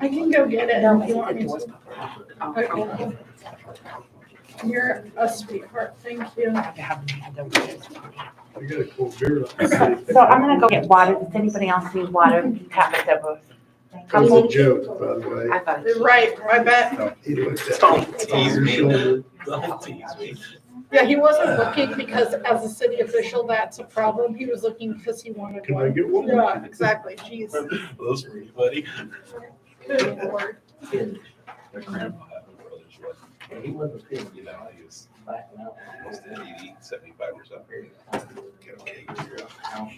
I can go get it No, if you want me to. Oh. You're a sweetheart, thank you. I got a cold beer. So I'm gonna go get water. Does anybody else need water? Tap it over. That was a joke, by the way. I thought You're right, I bet. No, he looked at Don't me tease over me. his shoulder. Don't tease me. Yeah, he wasn't looking because as a city official, that's a problem. He was looking because he wanted Can I one. get one? Yeah, exactly, jeez. Those for you, buddy. Good Lord. My grandpa had a brother's wedding. He wasn't paying, you know, he was almost 80, 75%. Get a cake for your house.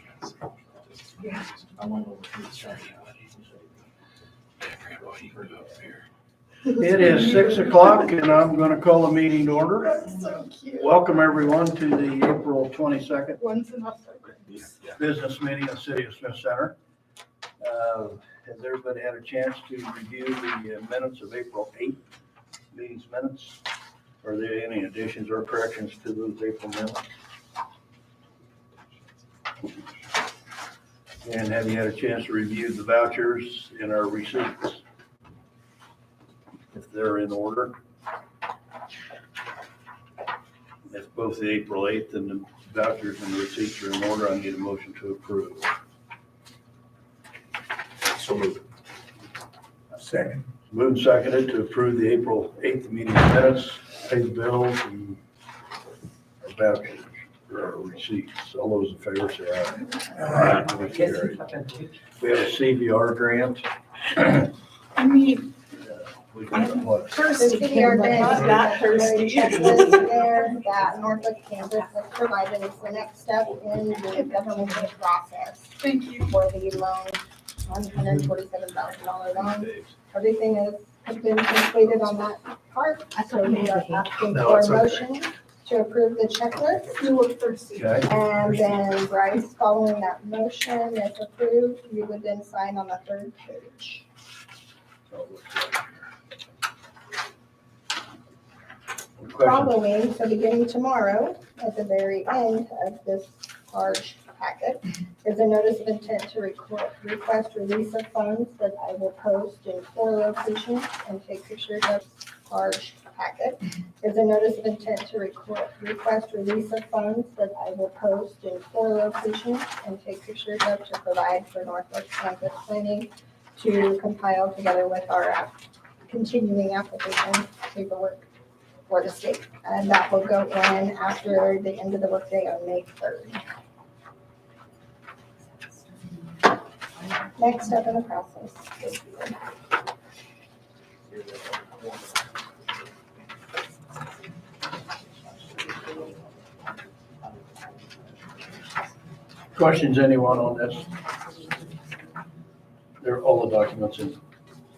I went over to the church. Grandpa, you can go up here. It is 6:00 and I'm going to call a meeting to order. That's so cute. Welcome everyone to the April 22nd One's enough. Yeah. business meeting in the City of Smith Center. Has everybody had a chance to review the minutes of April 8th meeting's minutes? Are there any additions or corrections to those April minutes? And have you had a chance to review the vouchers and our receipts? If they're in order. If both the April 8th and the vouchers and the receipts are in order, I need a motion to approve. So moved. Second. Moved and seconded to approve the April 8th meeting minutes, pay the bills and our vouchers or our receipts. All those in favor say aye. Aye. Motion carried. We have a CVR grant. I mean, We got what? thirsty, City Yard but Grant, not that temporary thirsty. checklist there that Norfolk, Kansas has provided. It's the next step in the government process Thank you. for the loan, $147,000 loan. Everything has been completed on that part, so we are asking No, for it's a okay. motion to approve the checklist. You look thirsty. Okay. And then Bryce, following that motion, if approved, you would then sign on the third page. Question? Following, so beginning tomorrow, at the very end of this large packet, is a notice of intent to request release of funds that I will post in 4 locations and take pictures of. Large packet is a notice of intent to request release of funds that I will post in 4 locations and take pictures of to provide for Northwest Campus Planning to compile together with our continuing application paperwork for the state. And that will go in after the end of the workday on May 3rd. Next step in the process. Questions, anyone on this? They're all the documents in.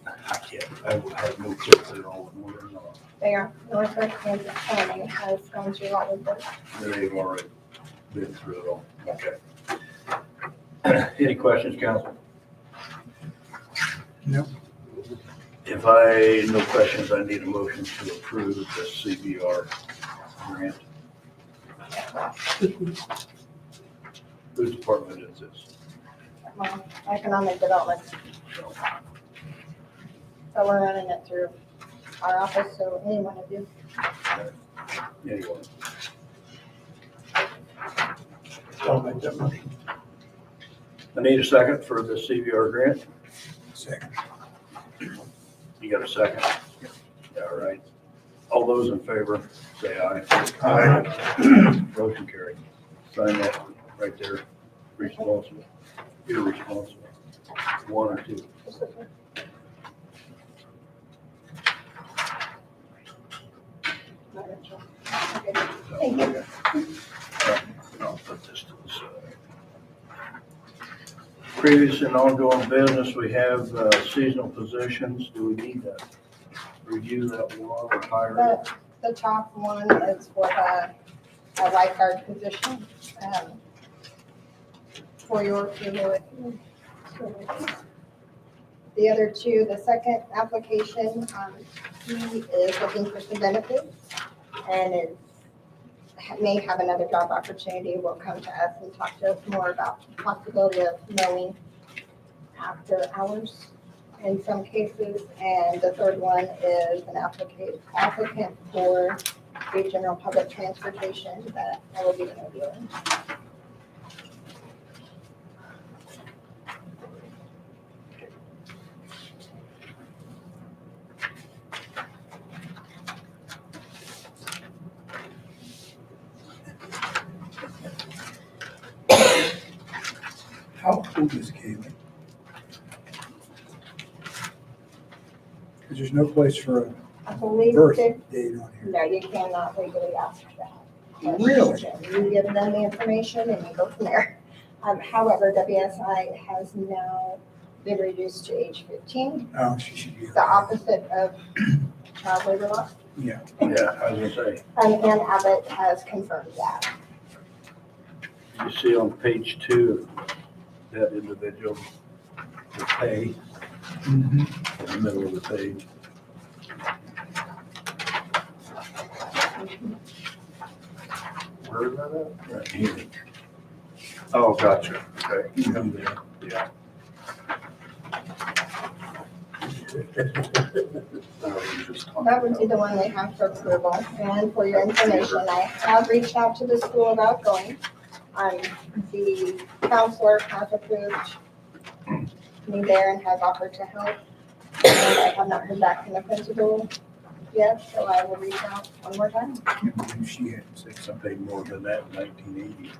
I can't, I have no clue if they're all in order or not. They are, Northwest Kansas Planning has gone through all of this. They've already been through it all. Okay. Any questions, council? No. No questions, I need a motion to approve the CBR grant. Whose department is this? Economic development. So we're running it through our office, so any one of you. Anyone? I'll make that motion. I need a second for the CBR grant. Second. You got a second? Yeah, all right. All those in favor, say aye. Aye. Motion carried. Sign that right there. Responsible. You're responsible. 1 or 2. Thank you. I'll put this to the side. Previous and ongoing business, we have seasonal positions. Do we need to review that one or hire? The top one is for a lifeguard position, for your approval. The other 2, the second application, he is looking for some benefits and may have another job opportunity. Will come to us and talk to us more about the possibility of mowing after hours. in some cases. And the third one is an applicant for the general public transportation that I will be interviewing. How old is Kaylee? Because there's no place for I a believe birth that, date on here. no, you cannot legally ask that. Really? You give them the information and you go from there. However, WSI has now been reduced to age 15, Oh, she should be. the opposite of child labor law. Yeah. Yeah, I was gonna say, And Abbott has confirmed that. you see on page 2, that individual, the pay, Mhm. in the middle of the page. Where is that Right here. at? Oh, gotcha. Okay. Yeah. That would be the one we have for approval. And for your information, I have reached out to the school about going. The counselor has approved me there and has offered to help. And I have not heard back from the principal yet, so I will reach out one more time. Can't believe she had said I something. paid more than that in 1980.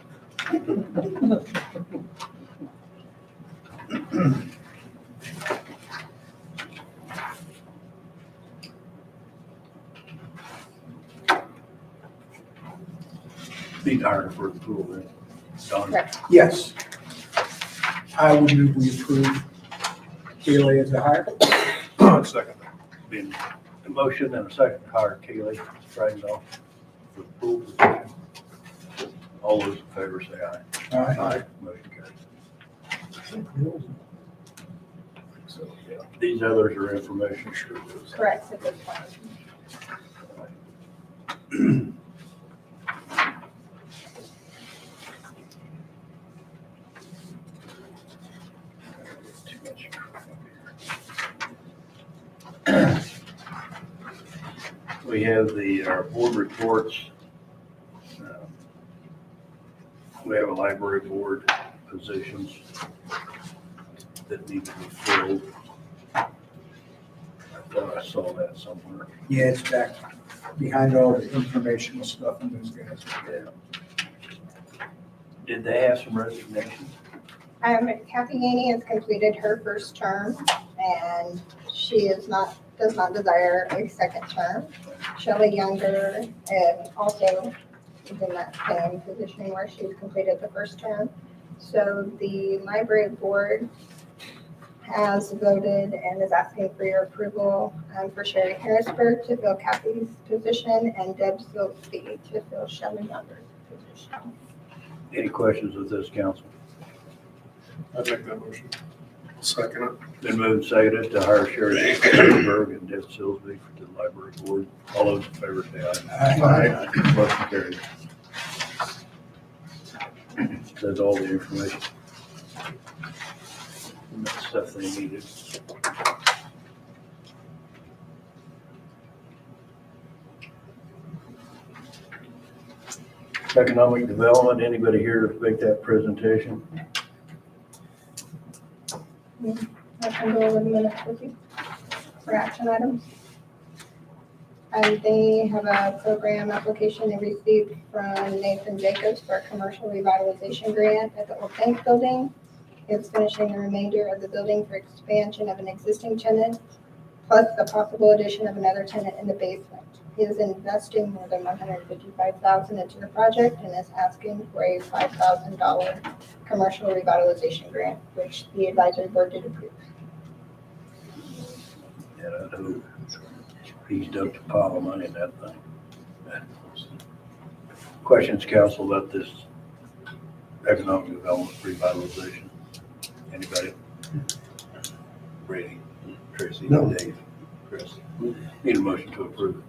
Be hired for the pool then. Done. Correct. Yes. I would move we approve Kaylee as a hire. Second. Been a motion and a second to hire Kaylee Strangdale for the pool position. All those in favor say aye. Aye. Motion carries. So, yeah, these others are information. Correct at this point. Too much. We have our board reports. We have a library board positions that need to be filled. I thought I saw that somewhere. Yeah, it's back behind all the informational stuff on those guys. Yeah. Did they have some resignations? Kathy Haney has completed her first term and she does not desire a second term. Shelley Younger also is in that same position where she's completed the first term. So the library board has voted and is asking for your approval for Sherry Harrisburg to fill Kathy's position and Deb Silsby to fill Shelley Younger's position. Any questions of this council? I'd make that motion. Second it. Been moved and seconded to hire Sherry Harrisburg and Deb Silsby to the library board. All those in favor say aye. Aye. Motion carries. That's all the information. And that's stuff they needed. Economic development, anybody here to make that presentation? I can go over the minutes with you for action items. And they have a program application they received from Nathan Jacobs for a commercial revitalization grant at the Old Bank Building. It's finishing the remainder of the building for expansion of an existing tenant, plus the possible addition of another tenant in the basement. He is investing more than $155,000 into the project and is asking for a $5,000 commercial revitalization grant, which the advisory board did approve. Yeah, I know. He's dumped a pile of money in that thing. Questions, council, about this economic development revitalization? Anybody? Brady, Tracy, No. Dave, Chris? Need a motion to approve.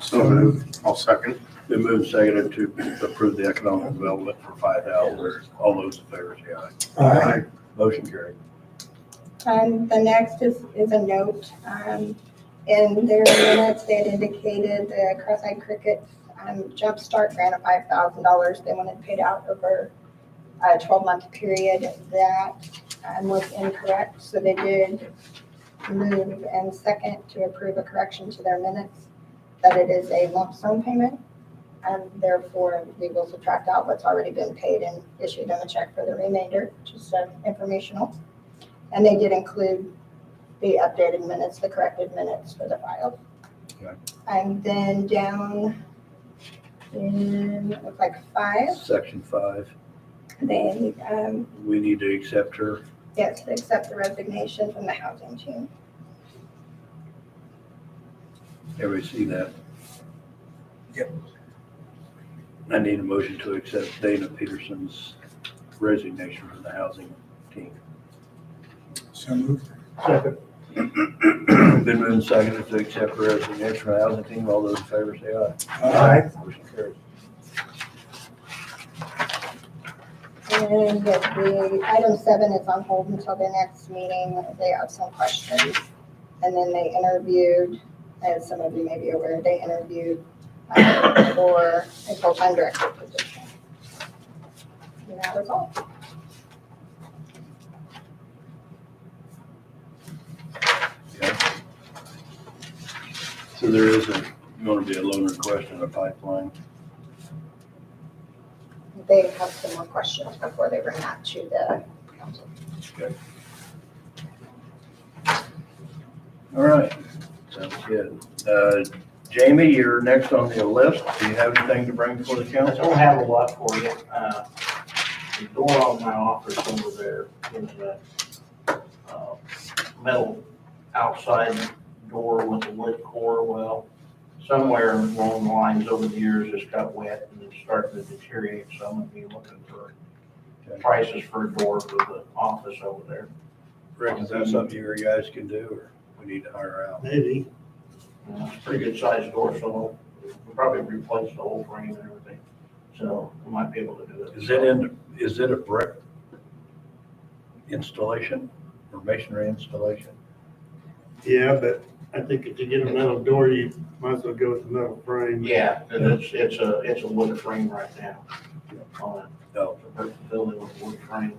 So moved. I'll second. Been moved and seconded to approve the economic development for $5,000. All those in favor say aye. Aye. Motion carried. The next is a note. In their minutes, they had indicated the Cross-Eyed Crickets Jumpstart grant of $5,000. They wanted paid out over a 12-month period. That was incorrect, so they did move and second to approve a correction to their minutes that it is a lump sum payment, and therefore we will subtract out what's already been paid and issue them a check for the remainder, just informational. And they did include the updated minutes, the corrected minutes for the file. Okay. And then down in, it looks like 5, Section 5, they, we need to accept her. yes, accept the resignation from the housing team. Everybody see that? Yep. I need a motion to accept Dana Peterson's resignation from the housing team. So moved. Second. Been moved and seconded to accept her resignation from the housing team. All those in favor say aye. Aye. Motion carries. And the item 7 is on hold until the next meeting. They have some questions. And then they interviewed, as some of you may be aware, they interviewed for a full-time director position. And that was all. Okay. So there is going to be a loan request in the pipeline. They have some more questions before they bring that to the council. All right, sounds good. Jamie, you're next on the list. Do you have anything to bring before the I council? don't have a lot for you. The door on my office over there is a metal outside door with a wood core. Well, somewhere along the lines over the years, it's got wet and it's starting to deteriorate, so I'm gonna be looking for Okay. prices for a door for the office over there. Rick, is that something you guys can do, or we need to hire out? Maybe. It's a pretty good sized door, so we'll probably replace the whole frame and everything. So we might be able to do it. Is it a brick installation or masonry installation? Yeah, but I think if you get a metal door, you might as well go with the metal frame. Yeah, 'cause it's a wood frame right now. On it. No. The building with a wood frame.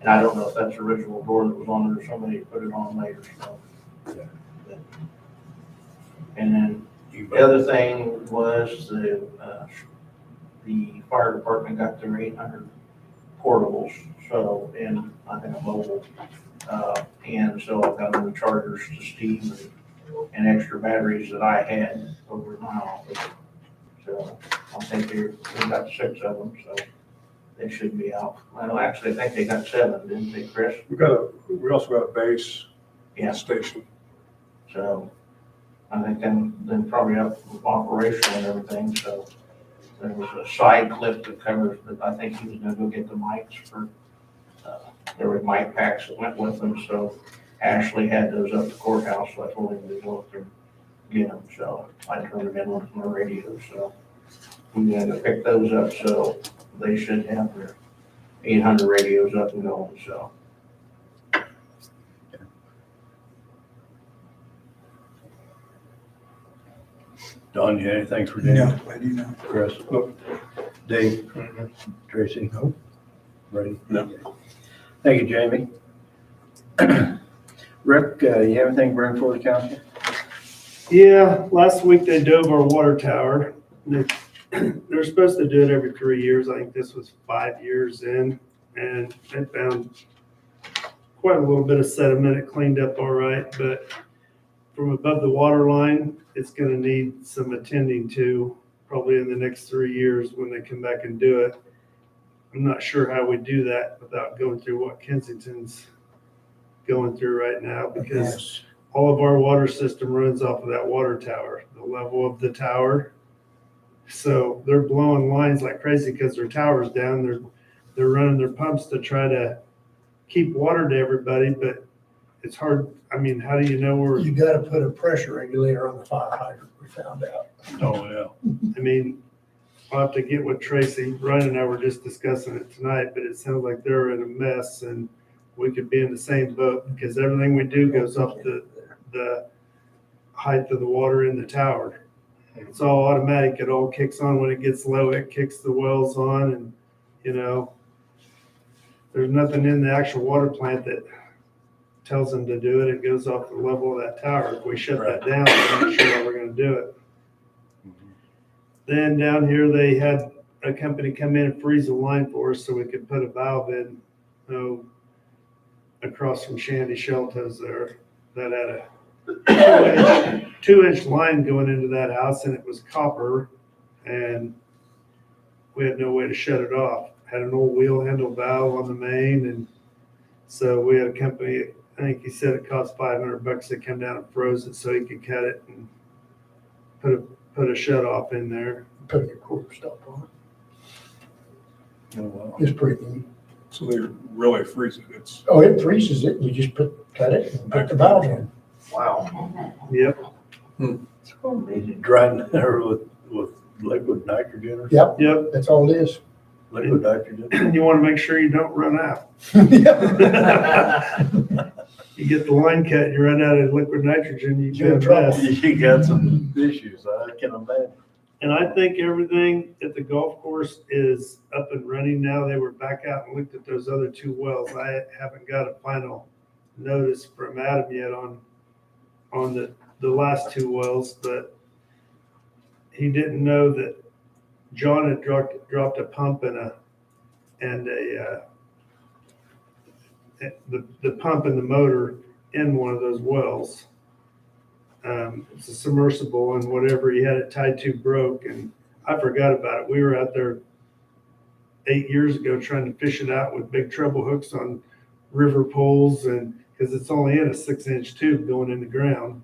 And I don't know if that's the original door that was on it or somebody put it on later, so. Yeah. And then the other thing was the fire department got their 800 portables, so, and I think a mobile. And so I've got new chargers to Steve and extra batteries that I had over in my office. So I think we got 6 of them, so they should be out. Well, actually, I think they got 7, didn't they, Chris? We also got a base Yeah, station. so I think then probably up operational and everything, so there was a side clip that covers, but I think he was gonna go get the mics for, there were mic packs that went with them, so Ashley had those up at the courthouse, so I told him to go up there and get them, so I turned them in with my radio, so we're gonna go pick those up, so they should have their 800 radios up and going, so. Don, you have anything for Dave? No, I do not. Chris? Dave? Tracy? Nope. Ready? No. Thank you, Jamie. Rick, you have anything to bring for the council? Yeah, last week they dove our water tower. They're supposed to do it every 3 years. I think this was 5 years in, and they found quite a little bit of sediment. It cleaned up all right, but from above the water line, it's gonna need some attending to, probably in the next 3 years when they come back and do it. I'm not sure how we do that without going through what Kensington's going through right now, because Yes. all of our water system runs off of that water tower, the level of the tower. So they're blowing lines like crazy because their tower's down. They're running their pumps to try to keep water to everybody, but it's hard. I mean, how do you know where, You gotta put a pressure regulator on the fire hydrant, we found out. Oh, yeah. I mean, I'll have to get with Tracy. Ryan and I were just discussing it tonight, but it sounds like they're in a mess, and we could be in the same boat because everything we do goes up the height of the water in the tower. It's all automatic. It all kicks on when it gets low. It kicks the wells on and, you know, there's nothing in the actual water plant that tells them to do it. It goes off the level of that tower. If we shut that down, we're not sure how we're gonna do it. Then down here, they had a company come in and freeze a line for us so we could put a valve in, you know, across from Shandy Shelters there, that had a 2-inch line going into that house, and it was copper, and we had no way to shut it off. Had an old wheel handle valve on the main, and so we had a company, I think he said it cost $500 to come down and froze it so he could cut it and put a shut off in there. Put a quarter stop on Oh, wow. it. It's pretty neat. So they really freeze it. It's, Oh, it freezes it, you just cut it and put the valve in. Wow. Yep. Drying there with liquid nitrogen or Yep, Yep. that's all it is. liquid nitrogen? You want to make sure you don't run out. You get the line cut, and you run out of liquid nitrogen, you You're in get a trouble. mess. You got some issues, I can imagine. And I think everything at the golf course is up and running now. They were back out and looked at those other 2 wells. I haven't got a final notice from Adam yet on the last 2 wells, but he didn't know that John had dropped a pump and the pump and the motor in one of those wells. It's a submersible, and whatever he had it tied to broke, and I forgot about it. We were out there 8 years ago trying to fish it out with big treble hooks on river poles, and because it's only in a 6-inch tube going in the ground.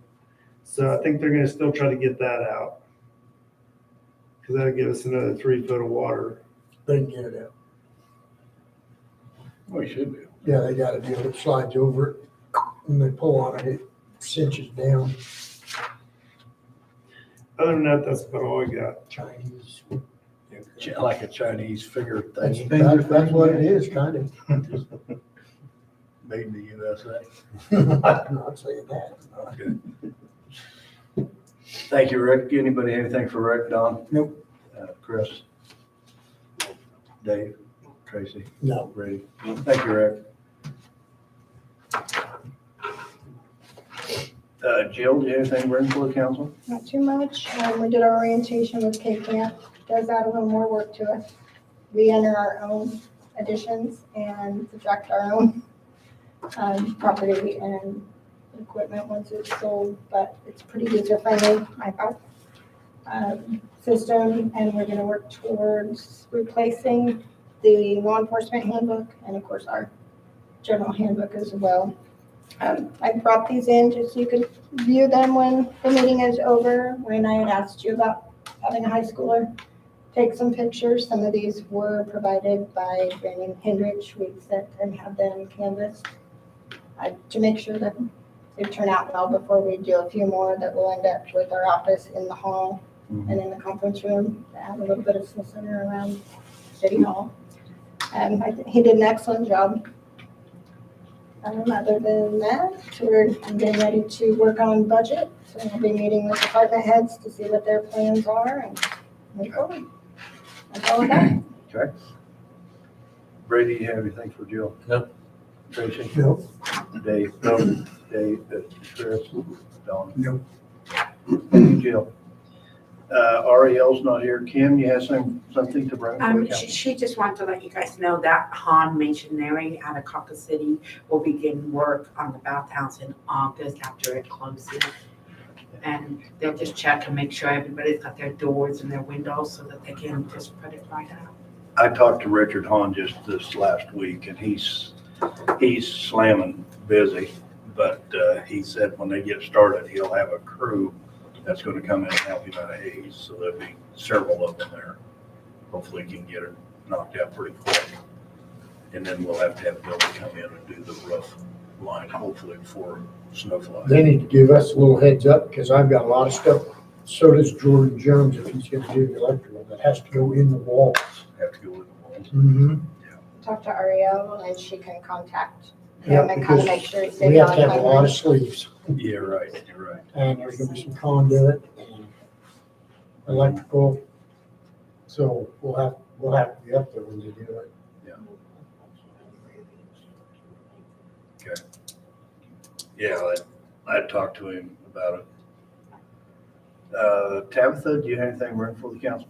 So I think they're going to still try to get that out, because that'll give us another 3 foot of water. They can get it out. Well, you should be. Yeah, they got a deal that slides over it, and they pull on it, it cinches down. Other than that, that's about all I got. Chinese. Like a Chinese figure That's, thing. that's what it is, kind of. Made in the USA. I'm not saying that. Okay. Thank you, Rick. Anybody have anything for Rick, Don? Nope. Chris? Dave? Tracy? No. Brady? Thank you, Rick. Jill, do you have anything to bring for the council? Not too much. We did our orientation with K-Camp. Does add a little more work to us. We enter our own additions and subtract our own property and equipment once it's sold, but it's pretty user friendly, I thought. System, and we're gonna work towards replacing the law enforcement handbook and of course our general handbook as well. I brought these in just so you could view them when the meeting is over. When I had asked you about having a high schooler take some pictures, some of these were provided by Brandon Hendrich. We sent and have them canvassed to make sure that they turn out well before we do a few more that will end up with our office in the hall and in the conference room to have a little bit of center around City Hall. He did an excellent job. Other than that, we're getting ready to work on budget. So we'll be meeting with department heads to see what their plans are and move forward. That's all I got. Okay. Brady, do you have anything for Jill? No. Tracy? No. Dave? No. Dave, Chris? Don? No. Thank you, Jill. Ariel's not here. Kim, you have something to bring for the council? She just wanted to let you guys know that Han Masonry out of Caucus City will begin work on the bathhouse in August after it closes. And they'll just check and make sure everybody's got their doors and their windows so that they can just put it right out. I talked to Richard Hahn just this last week, and he's slamming busy, but he said when they get started, he'll have a crew that's going to come in and help him out of Hayes, so there'll be several of them there. Hopefully he can get it knocked out pretty quick. And then we'll have to have Bill come in and do the roof line, hopefully before snow flies. They need to give us a little heads up, because I've got a lot of stuff. So does Jordan Jones, if he's gonna do the electrical, that has to go in the walls. Have to go in the walls. Mm-hmm. Talk to Ariel and she can contact him and kind because of make sure he We stays have on to have a lot time. of sleeves, Yeah, right, you're right. and there's gonna be some conduit and electrical. So we'll have to be up there when they do it. Yeah, I talked to him about it. Tabitha, do you have anything written for the council?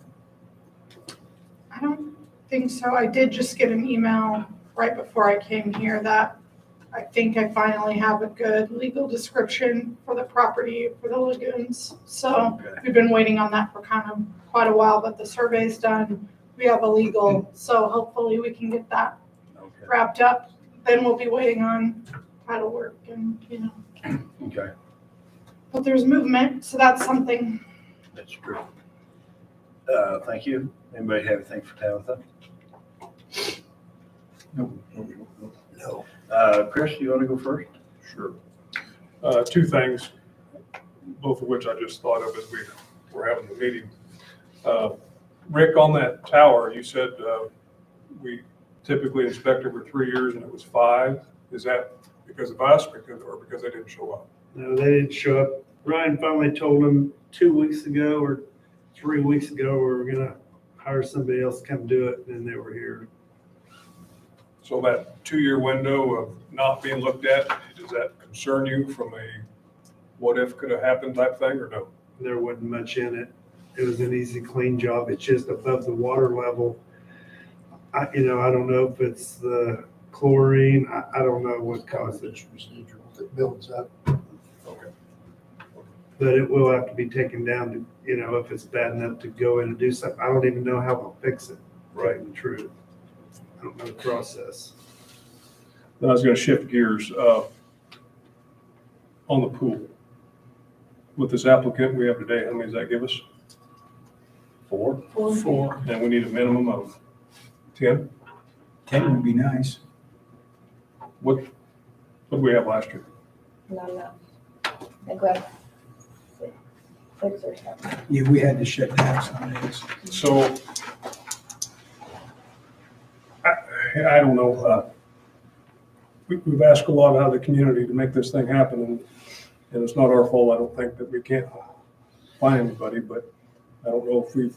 I don't think so. I did just get an email right before I came here that I think I finally have a good legal description for the property for the lagoons. So Okay. we've been waiting on that for kind of quite a while, but the survey's done. We have a legal, so hopefully we can get that Okay. wrapped up. Then we'll be waiting on title work and, Okay, but there's movement, so that's something. that's true. Thank you. Anybody have anything for Tabitha? No. Chris, do you want to go first? Sure. Two things, both of which I just thought of as we were having the meeting. Rick, on that tower, you said we typically inspect every 3 years and it was 5. Is that because of us or because they didn't show up? No, they didn't show up. Ryan finally told them 2 weeks ago or 3 weeks ago, we were gonna hire somebody else to come do it, and they were here. So that 2-year window of not being looked at, does that concern you from a what if could have happened type thing or no? There wasn't much in it. It was an easy, clean job. It's just above the water level. I don't know if it's the chlorine. I don't know what caused it, It's residual that builds up. Okay. but it will have to be taken down to, if it's bad enough to go in and do something. I don't even know how they'll fix it, right and true. I don't know the process. Then I was gonna shift gears, on the pool. With this applicant we have today, how many does that give us? 4? 4. And we need a minimum of 10? 10 would be nice. What did we have last year? No. I think we have 6 or 7. Yeah, we had to shut down some days. So, I don't know, we've asked a lot out of the community to make this thing happen, and it's not our fault. I don't think that we can't find anybody, but I don't know if we've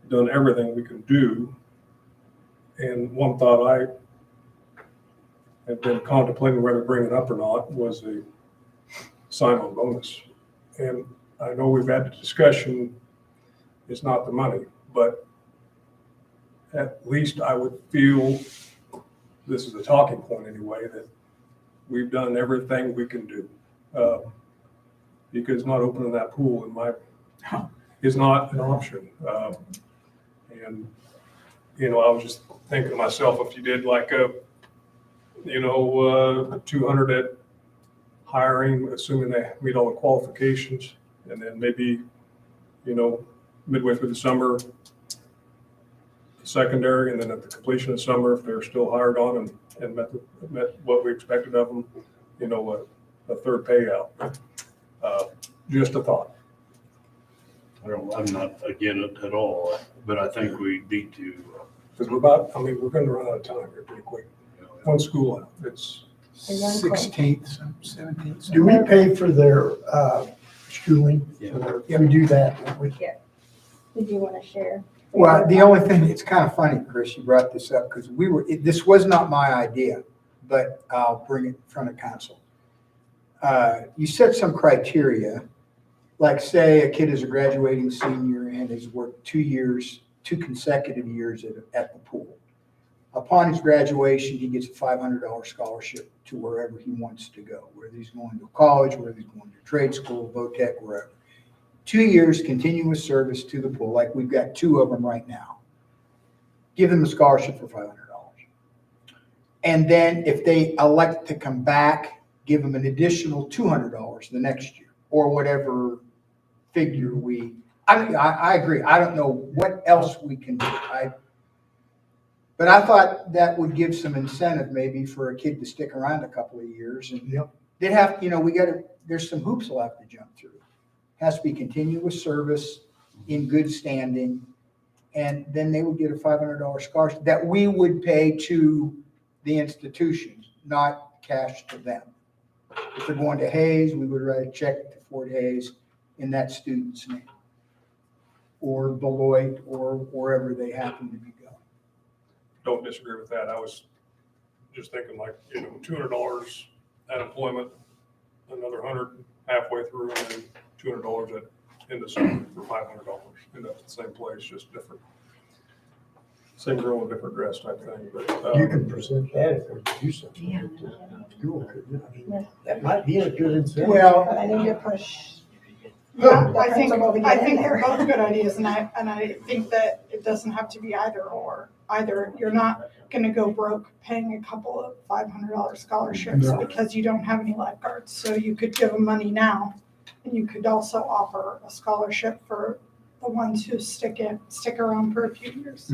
done everything we can do. And one thought I have been contemplating whether to bring it up or not was a sign-on bonus. And I know we've had the discussion, it's not the money, but at least I would feel, this is a talking point anyway, that we've done everything we can do. Because not opening that pool is not an option. And, I was just thinking to myself, if you did like 200 at hiring, assuming they meet all the qualifications, and then maybe, midway through the summer, secondary, and then at the completion of summer, if they're still hired on and met what we expected of them, a third payout. Just a thought. I'm not against it at all, but I think we need to, Because we're going to run out of time here pretty quick. One school out, it's, 16th, 17th. Do we pay for their schooling? Yeah. We do that, don't we? Did you want to share? Well, the only thing, it's kind of funny, Chris, you brought this up, because this was not my idea, but I'll bring it in front of council. You set some criteria, like say a kid is a graduating senior and has worked 2 consecutive years at the pool. Upon his graduation, he gets a $500 scholarship to wherever he wants to go, whether he's going to college, whether he's going to trade school, VOTEC, wherever. 2 years continuous service to the pool, like we've got 2 of them right now. Give them a scholarship for $500. And then if they elect to come back, give them an additional $200 the next year, or whatever figure I agree. I don't know what else we can do. But I thought that would give some incentive maybe for a kid to stick around a couple of years. And they'd have, there's some hoops they'll have to jump through. Has to be continuous service in good standing. And then they would get a $500 scholarship that we would pay to the institutions. not cash to them. If they're going to Hayes, we would write a check to Fort Hayes in that student's name, or Beloit, or wherever they happen to be going. Don't disagree with that. I was just thinking like, $200 at employment, another 100 halfway through, and then $200 at end of summer for $500. End up at the same place, just different. Same girl in different dress type thing, but. You can present that if there's do something. Yeah. School, couldn't it? I mean, that might be a good incentive. Well, But I need to push. Yeah, The I think, principal to I get in think there. they're both good ideas, and I think that it doesn't have to be either or. Either you're not gonna go broke paying a couple of $500 scholarships No. because you don't have any lifeguards, so you could give them money now. And you could also offer a scholarship for the ones who stick around for a few years.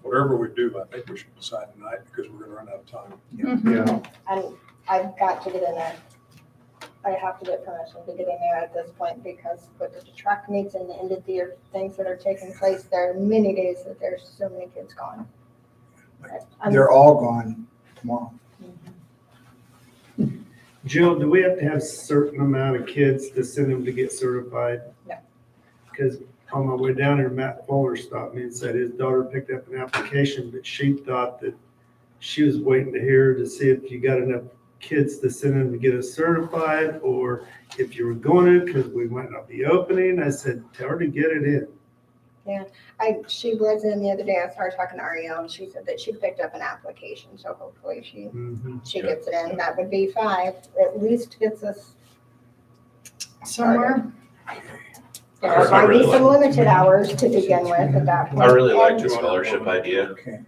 Whatever we do, I think we should decide tonight because we're gonna run out of time. Yeah. And I've got to get in there. I have to get permission to get in there at this point because with the track meets and the end of the year things that are taking place, there are many days that there's so many kids gone. they're all gone tomorrow. Jill, do we have to have a certain amount of kids to send them to get certified? No. Because on my way down there, Matt Fuller stopped me and said his daughter picked up an application, but she thought that she was waiting to hear to see if you got enough kids to send them to get us certified, or if you were going to, because we might not be opening. I said, tell her to get it in. She was in the other day, I started talking to Ariel, and she said that she picked up an application, so hopefully she gets it in. That would be 5, at least gets us, Somewhere, there might be some limited hours to begin with at that point. I really liked the And- scholarship idea. Okay.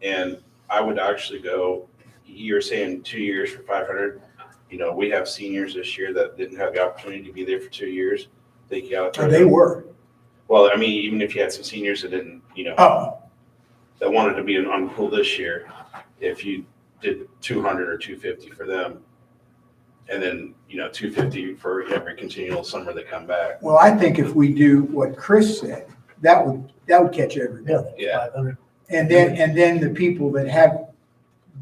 And I would actually go, you're saying 2 years for 500. We have seniors this year that didn't have the opportunity to be there for 2 years. Think you gotta. Or they were. Well, I mean, even if you had some seniors that didn't, Oh, that wanted to be on pool this year, if you did 200 or 250 for them, and then, 250 for every continual summer they come back. well, I think if we do what Chris said, that would catch everybody. Yeah. 500. And then the people that have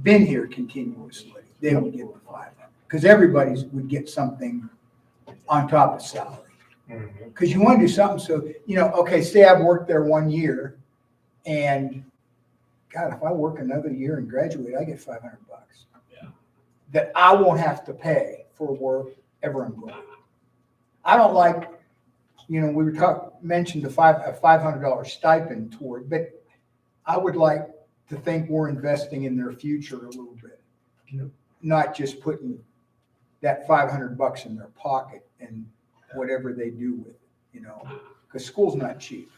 been here continuously, they would get the 500. Because everybody's would get something on top of salary. Because you want to do something so, okay, say I've worked there 1 year and God, if I work another year and graduate, I get $500. Yeah. That I won't have to pay for wherever I'm going. I don't like, we were mentioned a $500 stipend toward, but I would like to think we're investing in their future a little bit. Not just putting that $500 in their pocket and whatever they do with it, because school's not cheap.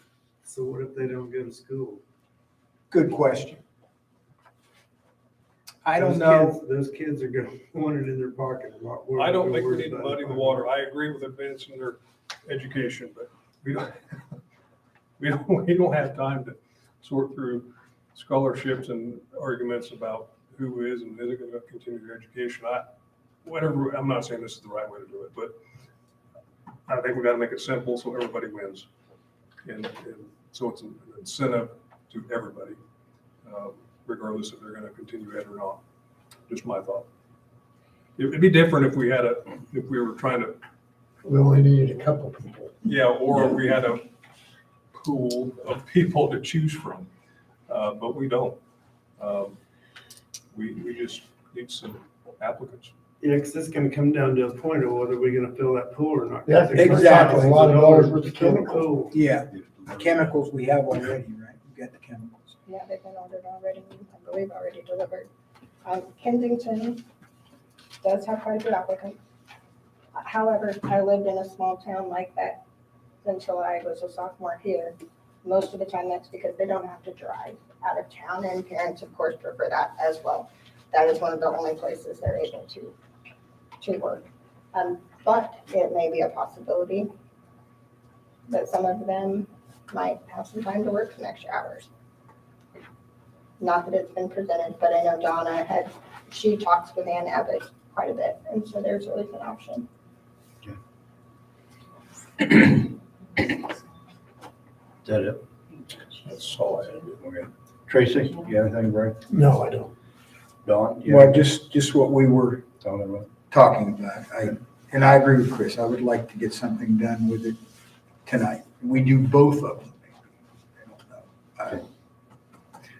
So what if they don't go to school? Good question. I don't Those know. kids- Those kids are gonna want it in their pocket a lot. We're I don't not think we worried need to about muddy it. the water. I agree with advancing their education, but we don't, we don't have time to sort through scholarships and arguments about who is and isn't going to continue their education. I'm not saying this is the right way to do it, but I think we got to make it simple so everybody wins. And so it's an incentive to everybody, regardless if they're going to continue it or not. Just my thought. It'd be different if we were trying to, We only needed a couple people. or we had a pool of people to choose from, but we don't. We just need some applicants. Yeah, because it's gonna come down to a point of whether we're gonna fill that pool or not. Yeah, exactly. A lot of dollars worth of chemicals. Cool. Yeah, the chemicals we have already, right? We got the chemicals. Yeah, they've been ordered already, I believe already delivered. Kensington does have quite a few applicants. However, I lived in a small town like that until I was a sophomore here. Most of the time, that's because they don't have to drive out of town, and parents, of course, prefer that as well. That is one of the only places they're able to work. But it may be a possibility that some of them might have some time to work some extra hours. Not that it's been presented, but I know Donna she talks with Ann Abbott quite a bit, and so there's always an option. Is that it? That's all I had. Okay. Tracy, you have anything, Brian? No, I don't. Don? you Well, have just what we were anything on that? talking about. And I agree with Chris. I would like to get something done with it tonight. We do both of them. maybe. I don't know.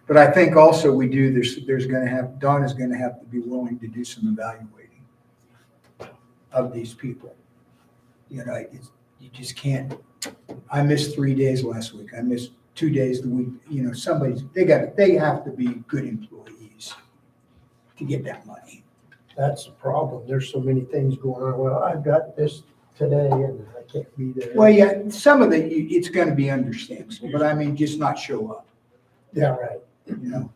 But I think also we do, there's gonna have, Don is gonna have to be willing to do some evaluating of these people. You know, you just can't, I missed 3 days last week. I missed 2 days the week, you know, they have to be good employees to get that money. That's the problem. There's so many things going on. Well, I've got this today and I can't be there. Well, yeah, some of it's gonna be understandable, but I mean, just not show up, Yeah, right. you know?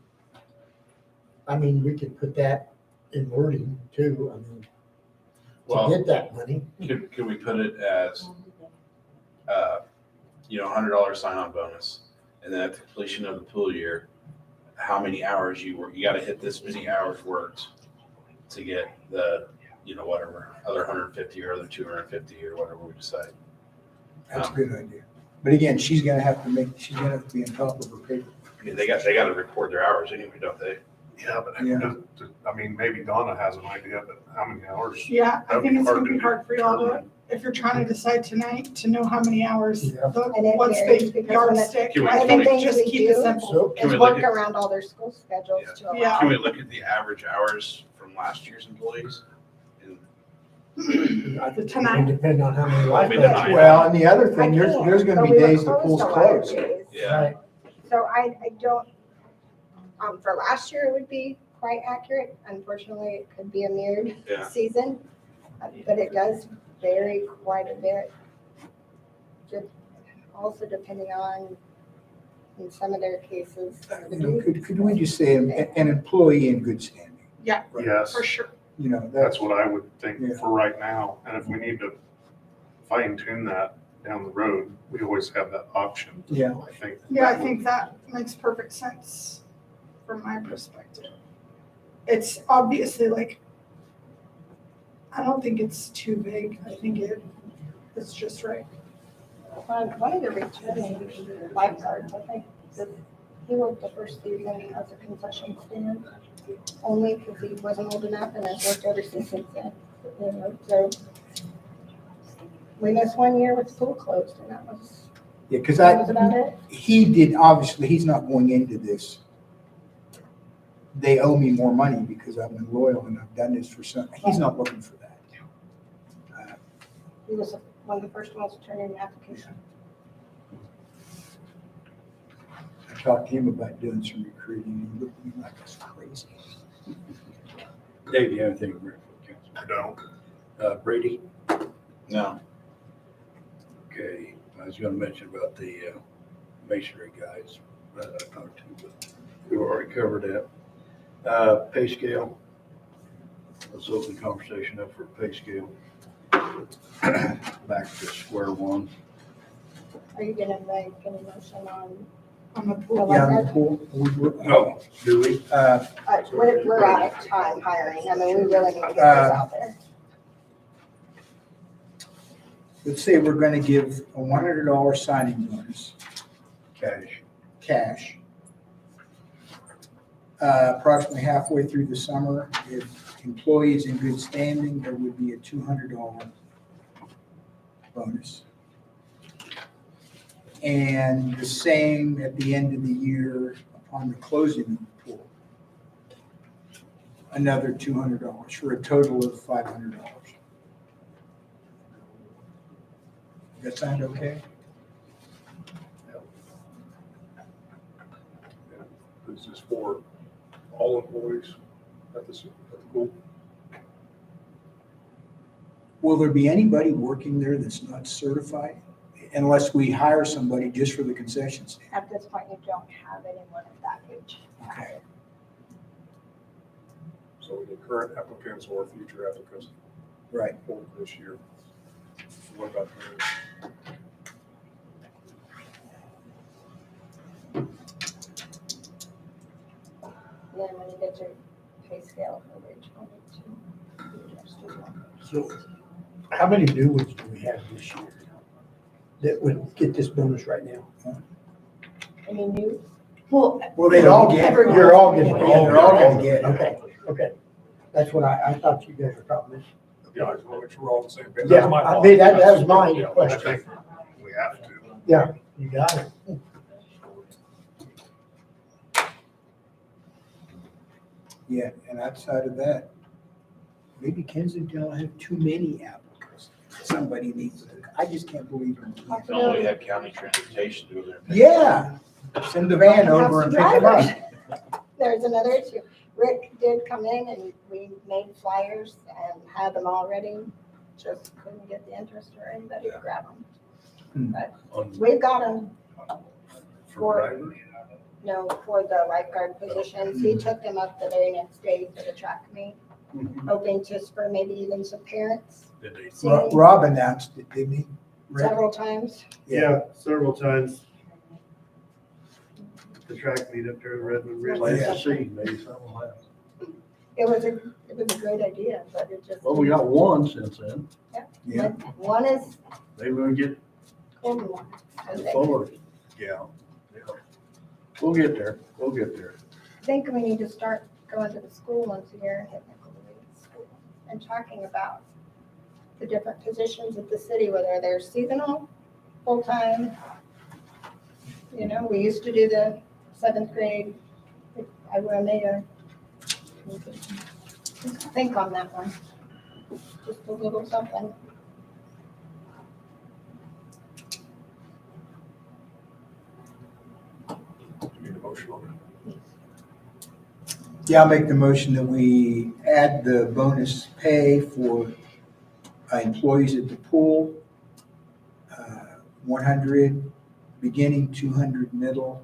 I mean, we could put that in wording too. I mean, Well, to get that money. Could we put it as, $100 sign-on bonus, and then at the completion of the pool year, how many hours you work, you gotta hit this many hours worked to get the, whatever, other 150 or other 250 or whatever we decide. That's a good idea. But again, she's gonna have to be on top of her paper. I mean, they gotta record their hours anyway, don't they? Yeah, but Yeah. maybe Donna has an idea, but how many hours? Yeah, I That'd think be it's hard gonna to be hard for y'all to, determine. if you're trying to decide tonight, to know how many hours, Yeah. And it what's varies the because when it- yardstick. Can we- I One of think the things just we keep it do simple. So, Can is we work look at- around all their school schedules Yeah. to Yeah. allow. Can we look at the average hours from last year's employees? And I think it Tonight. would depend on how many Well, we lifeguards. deny. Well, and the other I thing, can't, there's gonna but be we were days the pool's a lot of closed. days. Yeah, Right. So I don't, for last year, it would be quite accurate. Unfortunately, it could be a mirrored yeah. season, but it does vary quite a bit. Just also depending on, in some of their cases. You know, could we just say an employee in good standing? Yes, For sure. You know, that's what I would think Yeah. for right now. And if we need to fine tune that down the road, we always have that option. Yeah. I think. Yeah, I think that makes perfect sense from my perspective. It's obviously like, I don't think it's too big. I think it's just right. One of the returning lifeguards, I think, he worked the first season as a concession stand, only because he wasn't old enough and has worked ever since then. You know, so we missed 1 year with the pool closed and that was because about it. he did, obviously, he's not going into this. They owe me more money because I've been loyal and I've done this for he's not looking for that. He was one of the first ones to turn in an application. I talked to him about doing some recruiting and he looked at me like I was crazy. Dave, you have anything to bring for I don't. council? Brady? No. Okay, I was gonna mention about the masonry guys that I talked to, but we already covered that. Pay scale. Let's open the conversation up for pay scale. Back to square one. Are you gonna make any motion on On the the pool. Yeah, on lifeguard? the pool, Oh, do we? We're out of time hiring. I mean, we really need to get this out there. let's say we're gonna give a $100 signing bonus, cash. Approximately halfway through the summer, if employees in good standing, there would be a $200 bonus. And the same at the end of the year upon the closing of the pool. Another $200 for a total of $500. That sound okay? This is for all employees at the pool. Will there be anybody working there that's not certified? Unless we hire somebody just for the concession stand? At this point, you don't have anyone at that age. Okay. So the current applicants or future applicants Right. for this year. What about the And then when you get your pay scale for wage, you'll need to adjust as well. So how many new ones do we have this year that would get this bonus right now? Any new? Well, Well, they'd all get it. You're all getting it. They're all gonna get it. Okay. Okay, that's what I thought you guys were talking about. Yeah, I just want to make sure we're all on the same page. Yeah, That's my I fault. mean, that was my Yeah, I question. think we have to. Yeah, you got it. Yeah, and outside of that, maybe Kensington will have too many applicants. Somebody needs to, I just can't believe it. Normally have county transportation do their. Yeah, send the van over and pick them up. There's another issue. Rick did come in and we made flyers and had them all ready, just couldn't get the interest or anybody to grab them. But On- we've got them, For drivers? no, for the lifeguard positions. He took them up the very next day to the track meet, hoping to spur maybe even some parents Did they? seeing Rob announced it, didn't he? Rick? several times. Yeah, several times. The track meet up there in Redmond Ridge. Glad to see, maybe something will happen. It was a great idea, but it just. Well, we got one since then. Yeah. One is Maybe we'll get Golden One. I think. fuller. Yeah. We'll get there. We'll get there. I think we need to start going to the school once a year and hitting the school and talking about the different positions at the city, whether they're seasonal, full-time. You know, we used to do the 7th grade. I made a think on that one. Just a little something. You need a motion on Yeah, I'll make the motion that we add the bonus pay for employees at the pool. 100 beginning, 200 middle,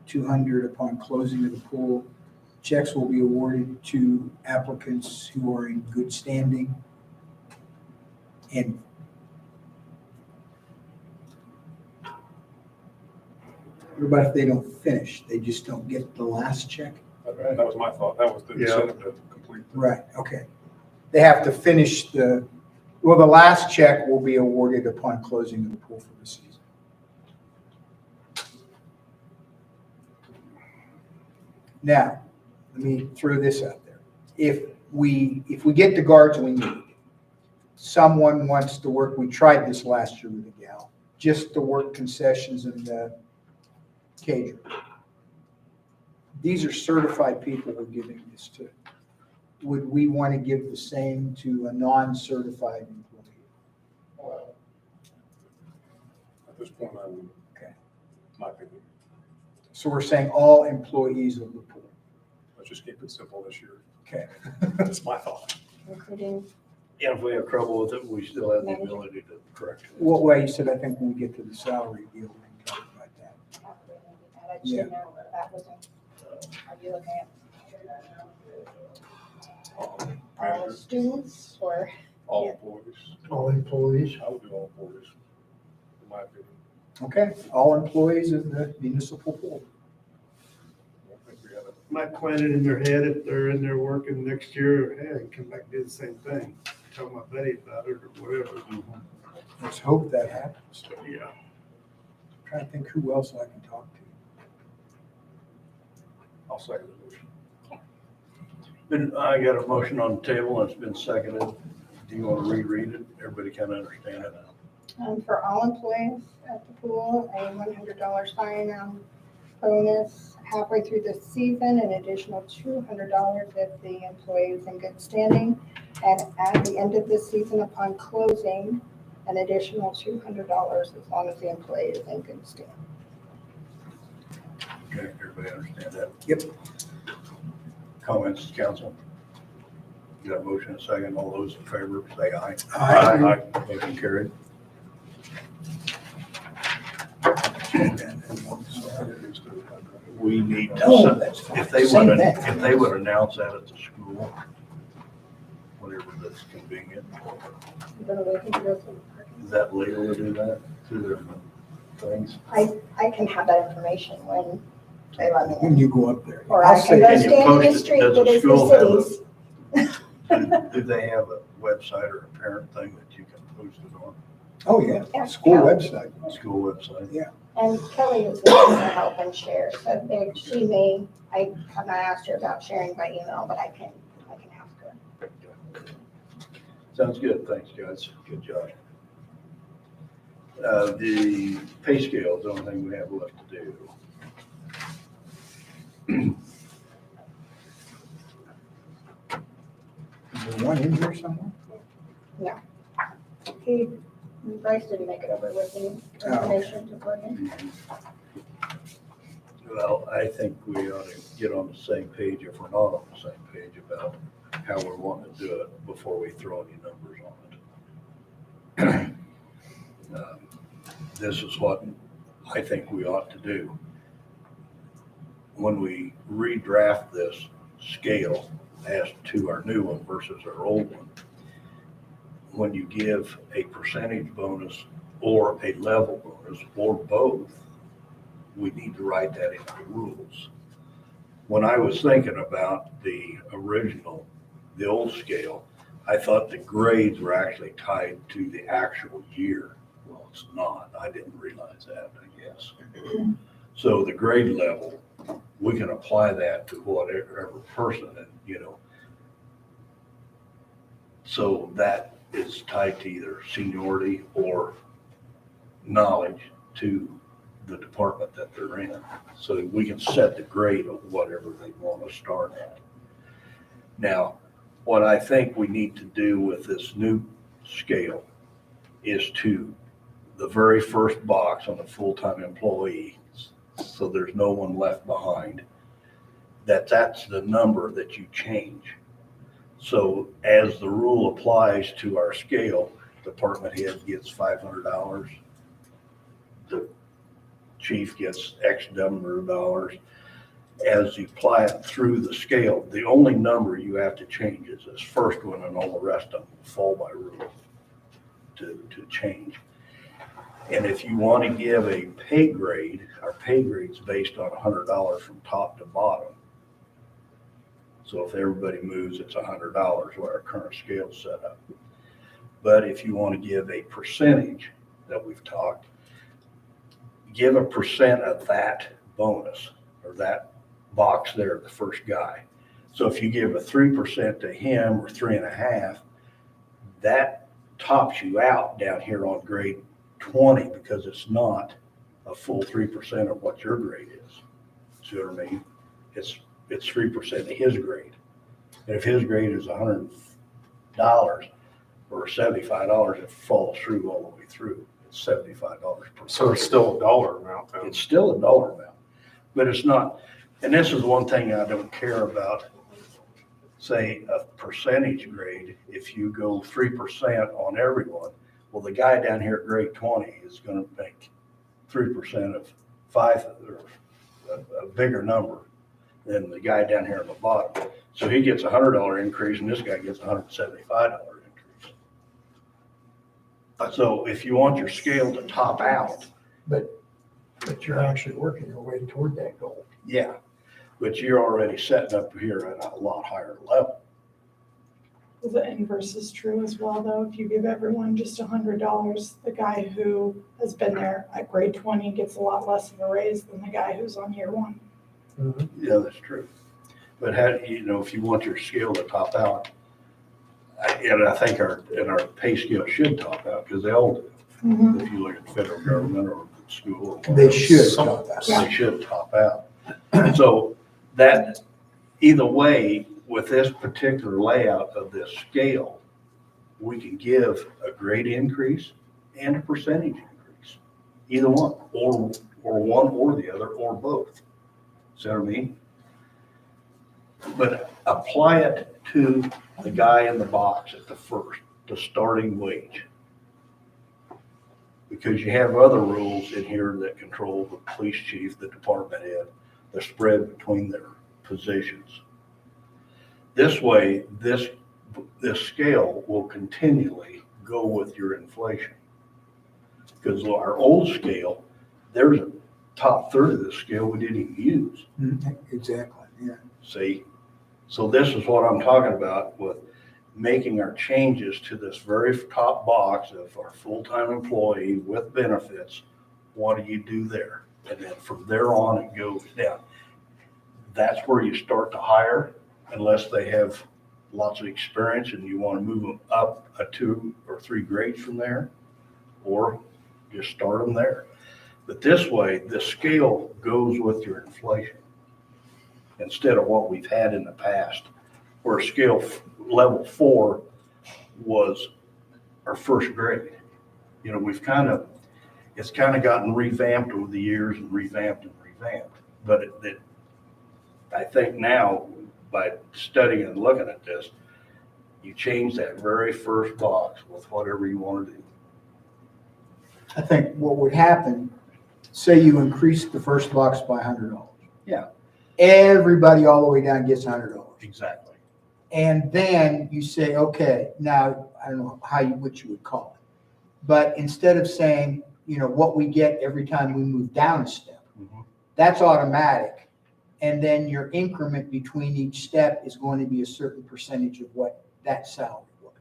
200 upon closing of the pool. Checks will be awarded to applicants who are in good standing. And what about if they don't finish? They just don't get the last check? it. That was my thought. That was the Yeah. incentive to complete. Right, okay. They have to finish the last check will be awarded upon closing of the pool for the season. Now, let me throw this out there. If we get the guards we need, someone wants to work, we tried this last year with a gal, just to work concessions and the caterer. These are certified people we're giving this to. Would we want to give the same to a non-certified employee? At this point, I would. Okay. My opinion. So we're saying all employees of the pool. Let's just keep it simple this year. Okay. That's my thought. Including And if we have trouble with it, we still have the ability to correct it. What way you said, I think when we get to the salary deal, we can talk about that. I should know that wasn't, are you looking at all students or? All Yeah. employees. All employees. I would do all employees, in my opinion. Okay, all employees of the municipal pool. I think we gotta. Might plant it in their head if they're in there working next year, hey, I can come back and do the same thing. Tell my buddy about it or whatever. Let's hope that happens. Yeah. Trying to think who else I can talk to. I'll second the motion. I got a motion on the table and it's been seconded. Do you want to reread it? Everybody kind of understand it now? For all employees at the pool, a $100 sign-on bonus halfway through the season, an additional $200 if the employee is in good standing. And at the end of the season upon closing, an additional $200 as long as the employee is in good standing. Okay, everybody understand that? Yep. Comments, council? You got a motion and a second. All those in favor, say aye. Aye. Motion carried. We need No, to, that's fine. if they Same would, thing. if they would announce that at the school, whenever that's convenient, Then we can go through. is that legal to do that through their things? I can have that information when they let me When in. you go up there. Or I'll I say can go Can you stand in post the it? street Does that the is school the have a- city's. Do they have a website or a parent thing that you can post it on, Oh, yeah, Yeah. school website. school website? And Kelly is willing to help and share, so she may, I have not asked her about sharing by email, but I can Sounds good, thanks, guys, good job. The pay scale is the only thing we have left to do. Is there one in here somewhere? Bryce didn't make it over with the information to put in. Well, I think we ought to get on the same page, if we're not on the same page, about how we're wanting to do it before we throw any numbers on it. This is what I think we ought to do. When we redraft this scale as to our new one versus our old one, when you give a percentage bonus or a level bonus or both, we need to write that in the rules. When I was thinking about the original, the old scale, I thought the grades were actually tied to the actual year. Well, it's not. I didn't realize that, I guess. So the grade level, we can apply that to whatever person, and, you know. So that is tied to either seniority or knowledge to the department that they're in. So that we can set the grade of whatever they want to start at. Now, what I think we need to do with this new scale is to the very first box on the full-time employee, so there's no one left behind, that's the number that you change. So as the rule applies to our scale, department head gets $500, the chief gets X number of dollars. As you apply it through the scale, the only number you have to change is this first one, and all the rest of them fall by rule to change. And if you want to give a pay grade, our pay grade's based on $100 from top to bottom. So if everybody moves, it's $100 where our current scale's set up. But if you want to give a percentage that we've talked, give a percent of that bonus or that box there, the first guy. So if you give a 3% to him or 3.5%, that tops you out down here on grade 20 because it's not a full 3% of what your grade is. See what I mean? It's 3% of his grade. And if his grade is $100 or $75, it falls through all the way through. It's $75 per So it's still a dollar amount then. It's still a dollar amount, but it's not, and this is one thing I don't care about, say a percentage grade. If you go 3% on everyone, well, the guy down here at grade 20 is gonna make 3% of 5, or a bigger number than the guy down here at the bottom. So he gets $100 increase and this guy gets $175 increase. So if you want your scale to top out, But you're actually working your way toward that goal. yeah, but you're already setting up here at a lot higher level. The inverse is true as well, though. If you give everyone just $100, the guy who has been there at grade 20 gets a lot less of a raise than the guy who's on year 1. Yeah, that's true. But how, you know, if you want your scale to top out, and I think our pay scale should top out, because they all do. If you look at the federal government or the school. Or They whatever, should top out. They should top out. So that, either way, with this particular layout of this scale, we can give a grade increase and a percentage increase. Either one, or one or the other, or both. See what I mean? But apply it to the guy in the box at the first, the starting wage. Because you have other rules in here that control the police chief, the department head, the spread between their positions. This way, this scale will continually go with your inflation. Because our old scale, there's a top third of the scale we didn't even use. Exactly, yeah. See? So this is what I'm talking about with making our changes to this very top box of our full-time employee with benefits. What do you do there? And then from there on, it goes down. That's where you start to hire, unless they have lots of experience and you want to move them up a 2 or 3 grades from there, or just start them there. But this way, the scale goes with your inflation instead of what we've had in the past, where scale level 4 was our first grade. You know, it's kind of gotten revamped over the years and revamped. But I think now, by studying and looking at this, you change that very first box with whatever you want to do. I think what would happen, say you increase the first box by $100. Yeah. Everybody all the way down gets $100. Exactly. And then you say, okay, now, I don't know what you would call it. But instead of saying, you know, what we get every time we move down a step, Mhm. that's automatic. And then your increment between each step is going to be a certain percentage of what that salary was.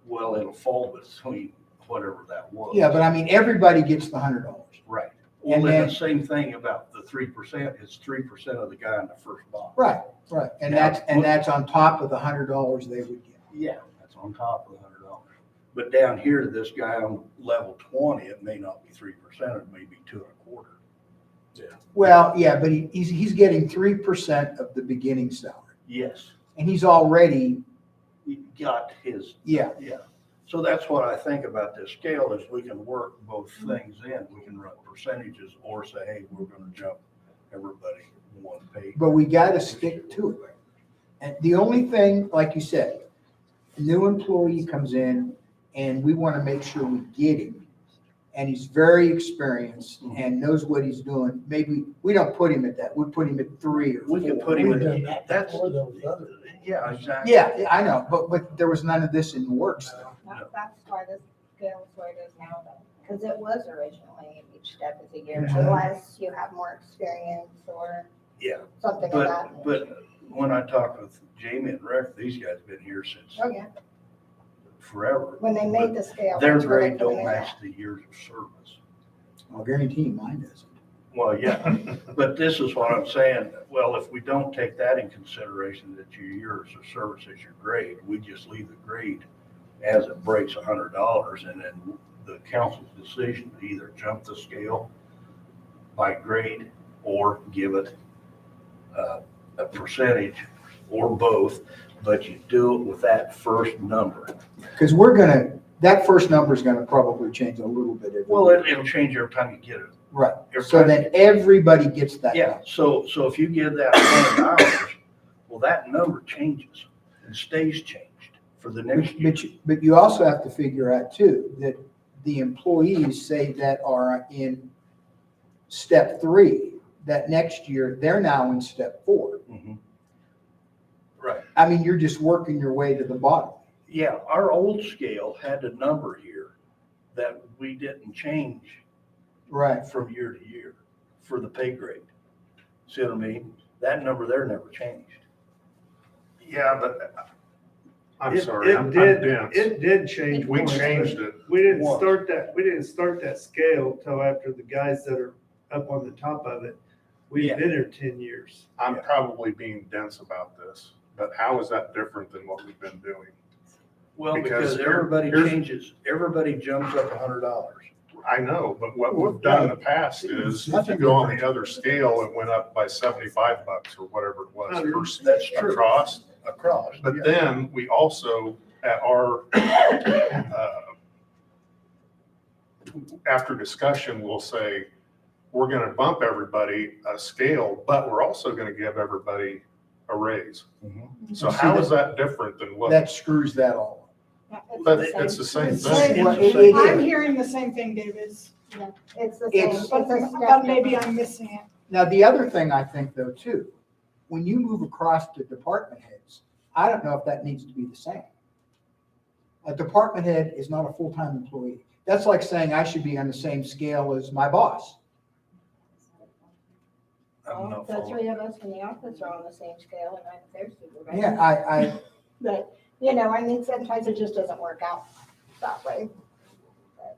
Well, it'll fall between whatever that was. Yeah, but I mean, everybody gets the $100. Right. And Well, then then- the same thing about the 3%, it's 3% of the guy in the first box. Right. And Now, that's on top of the $100 they would get. Yeah, that's on top of the $100. But down here, this guy on level 20, it may not be 3%, it may be 2 1/4. Well, yeah, but he's getting 3% of the beginning salary. Yes, And he's already, he got his, yeah, yeah. So that's what I think about this scale is we can work both things in. We can run percentages or say, hey, we're gonna jump everybody one pay. but we got to stick to it. And the only thing, like you said, a new employee comes in and we want to make sure we get him. And he's very experienced and knows what he's doing. Maybe we don't put him at that. We put him at 3 or 4. We can put him We've done in, that that's, before, those other. yeah, exactly. Yeah, I know, but there was none of this in the works. That's why this scale is where it is now, though, because it was originally each step is a year, Mhm. unless you have more experience or Yeah, something like that. but when I talked with Jamie and Rick, these guys have been here since Oh, yeah, forever. when they made the scale. Their that's where they grade put don't them in match at. the years of service. I'll guarantee you mine doesn't. Well, yeah, but this is what I'm saying. Well, if we don't take that in consideration, that your years of service is your grade, we just leave the grade as it breaks $100, and then the council's decision to either jump the scale by grade or give it a percentage or both, but you do it with that first number. Because that first number is gonna probably change a little bit. every Well, year. it'll change every time you get it. Right, Every so time- then everybody gets that. Yeah, so if you give that $100, well, that number changes and stays changed for the next year. But you also have to figure out too, that the employees say that are in step 3, that next year, they're now in step 4. Mhm. Right. I mean, you're just working your way to the bottom. Yeah, our old scale had a number here that we didn't change Right. from year to year for the pay grade. See what I mean? That number there never changed. Yeah, but I'm It- sorry, it I'm did- dense. It did change. We once, changed but it. We didn't once. start that scale till after the guys that are up on the top of it. We've Yeah. been here 10 years. I'm probably being dense about this, but how is that different than what we've been doing? Well, Because because everybody here's- changes, everybody jumps up $100. I know, but what we've done in the past is if you go on the other scale, it went up by $75 or whatever it was That's true. across. Across. But yeah. then we also, at our, after discussion, we'll say, we're gonna bump everybody a scale, but we're also gonna give everybody a raise. Mhm. So how is that different than what? That screws that all Yeah, But it's the same It's thing. Well, it I'm is. heing the same thing, David. It's the same. It's- But It's a step but maybe different. I'm missing it. Now, the other thing I think though too, when you move across to department heads, I don't know if that needs to be the same. A department head is not a full-time employee. That's like saying I should be on the same scale as my boss. I'm Well, not the following. 3 of us in the office are on the same scale, and I'm their supervisor. Yeah, I, But, you know, I mean, sometimes it just doesn't work out that way.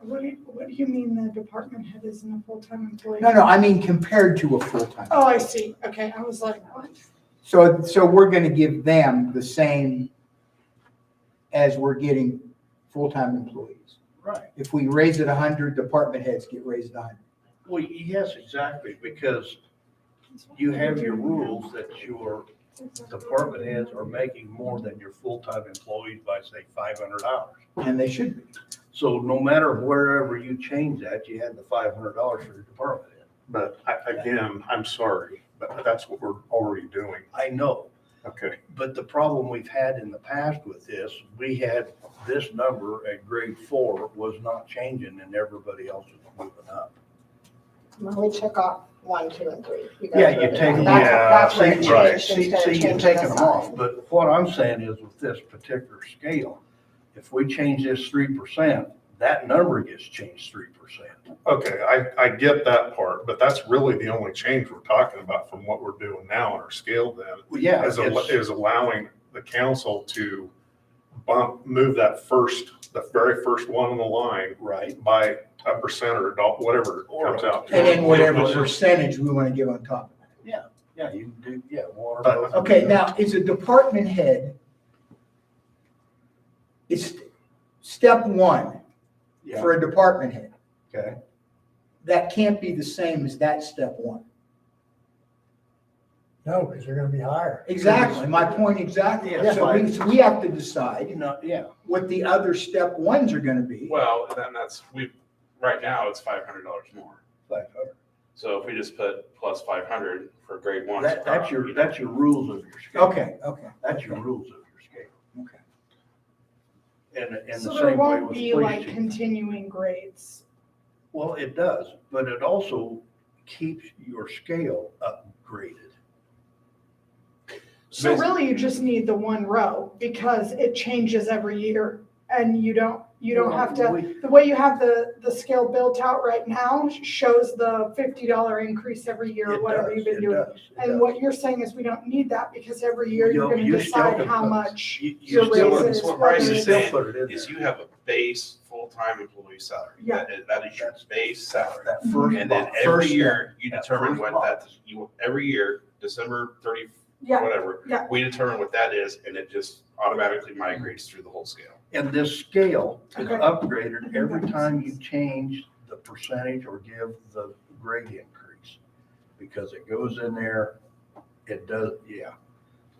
What do you mean the department head isn't a full-time employee? no, I mean compared to a full-time. Oh, I see. Okay, I was like, what? So we're gonna give them the same as we're getting full-time employees. Right. If we raise it 100, department heads get raised 100. Well, yes, exactly, because you have your rules that your department heads are making more than your full-time employees by, say, $500. And they should be. So no matter wherever you change that, you had the $500 for your department head. But again, I'm sorry, but that's what we're already doing. I know, Okay. but the problem we've had in the past with this, we had this number at grade 4 was not changing and everybody else was moving up. We took off 1, 2, and 3. You Yeah, guys you wrote it take down. them That's- off. That's where it See, right, changed see, instead of you're changing taking the them off, sign. but what I'm saying is with this particular scale, if we change this 3%, that number gets changed 3%. Okay, I get that part, but that's really the only change we're talking about from what we're doing now on our scale then. Well, yeah, Is allowing the council to move that the very first one on the line right. by a percent or whatever it comes out to. And then whatever percentage we want to give on top of it. Yeah, you can do, water. But- both. Okay, now, is a department head, it's step 1 Yeah, for a department head. okay. That can't be the same as that step 1. No, because they're gonna be higher. Exactly, my point exactly. Yeah, So we have to decide You know, yeah, what the other step 1s are gonna be. Well, then right now it's $500 more. 500. So if we just put plus 500 for grade 1. That's your rules of your scale. Okay. That's your rules of your scale. Okay. And So the there same way won't with be police like chief. continuing grades. Well, it does, but it also keeps your scale upgraded. So really you just need the 1 row because it changes every year and you don't have to, the way you have the scale built out right now shows the $50 increase every year or whatever you've been doing. And what you're saying is we don't need that because every year you're gonna You still decide can how put- much You your still, raises. what whether Bryce you is it's- still saying put it in is there. you have a base full-time employee salary. Yeah. That is your base salary. That first And then box. every First year, you That determine first what box. every year, December 30, Yeah, whatever, yeah. we determine what that is, and it just automatically migrates through the whole scale. And this scale is Okay. upgraded every time you change the percentage or give the grade increase. Because it goes in there, it does, yeah.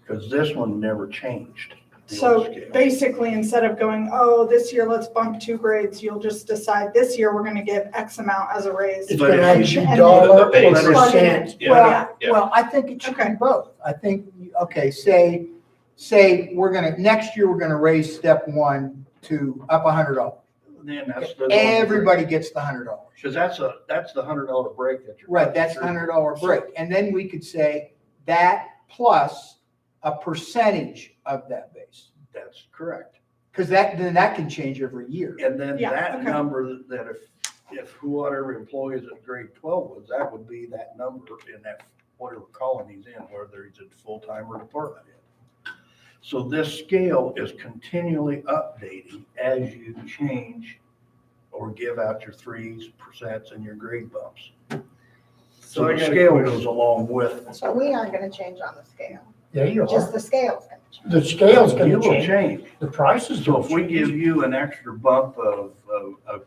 Because this one never changed. the old So scale. basically, instead of going, oh, this year let's bump 2 grades, you'll just decide this year we're gonna give X amount as a raise. It's But gonna if either you- be and dollar the base- or Plug in percent. it. Yeah. Well, Yeah. Well, I think it should be Okay. both. I think, okay, say next year, we're gonna raise step 1 to up $100. Then that's the. Everybody gets the $100. Because that's the $100 break that you're. Right, that's cutting through. $100 break. And then we could say that plus a percentage of that base. That's correct. Because then that can change every year. And then Yeah, that okay. number that if whatever employees at grade 12 was, that would be that number in that, whatever column he's in, whether he's a full-time or department head. So this scale is continually updating as you change or give out your 3s, percents, and your grade bumps. So I the got a scale question. goes along with. So we aren't gonna change on the scale, Yeah, you just are. the scale's gonna change. The scale's You gonna will change. change. The price is So gonna if we give change. you an extra bump of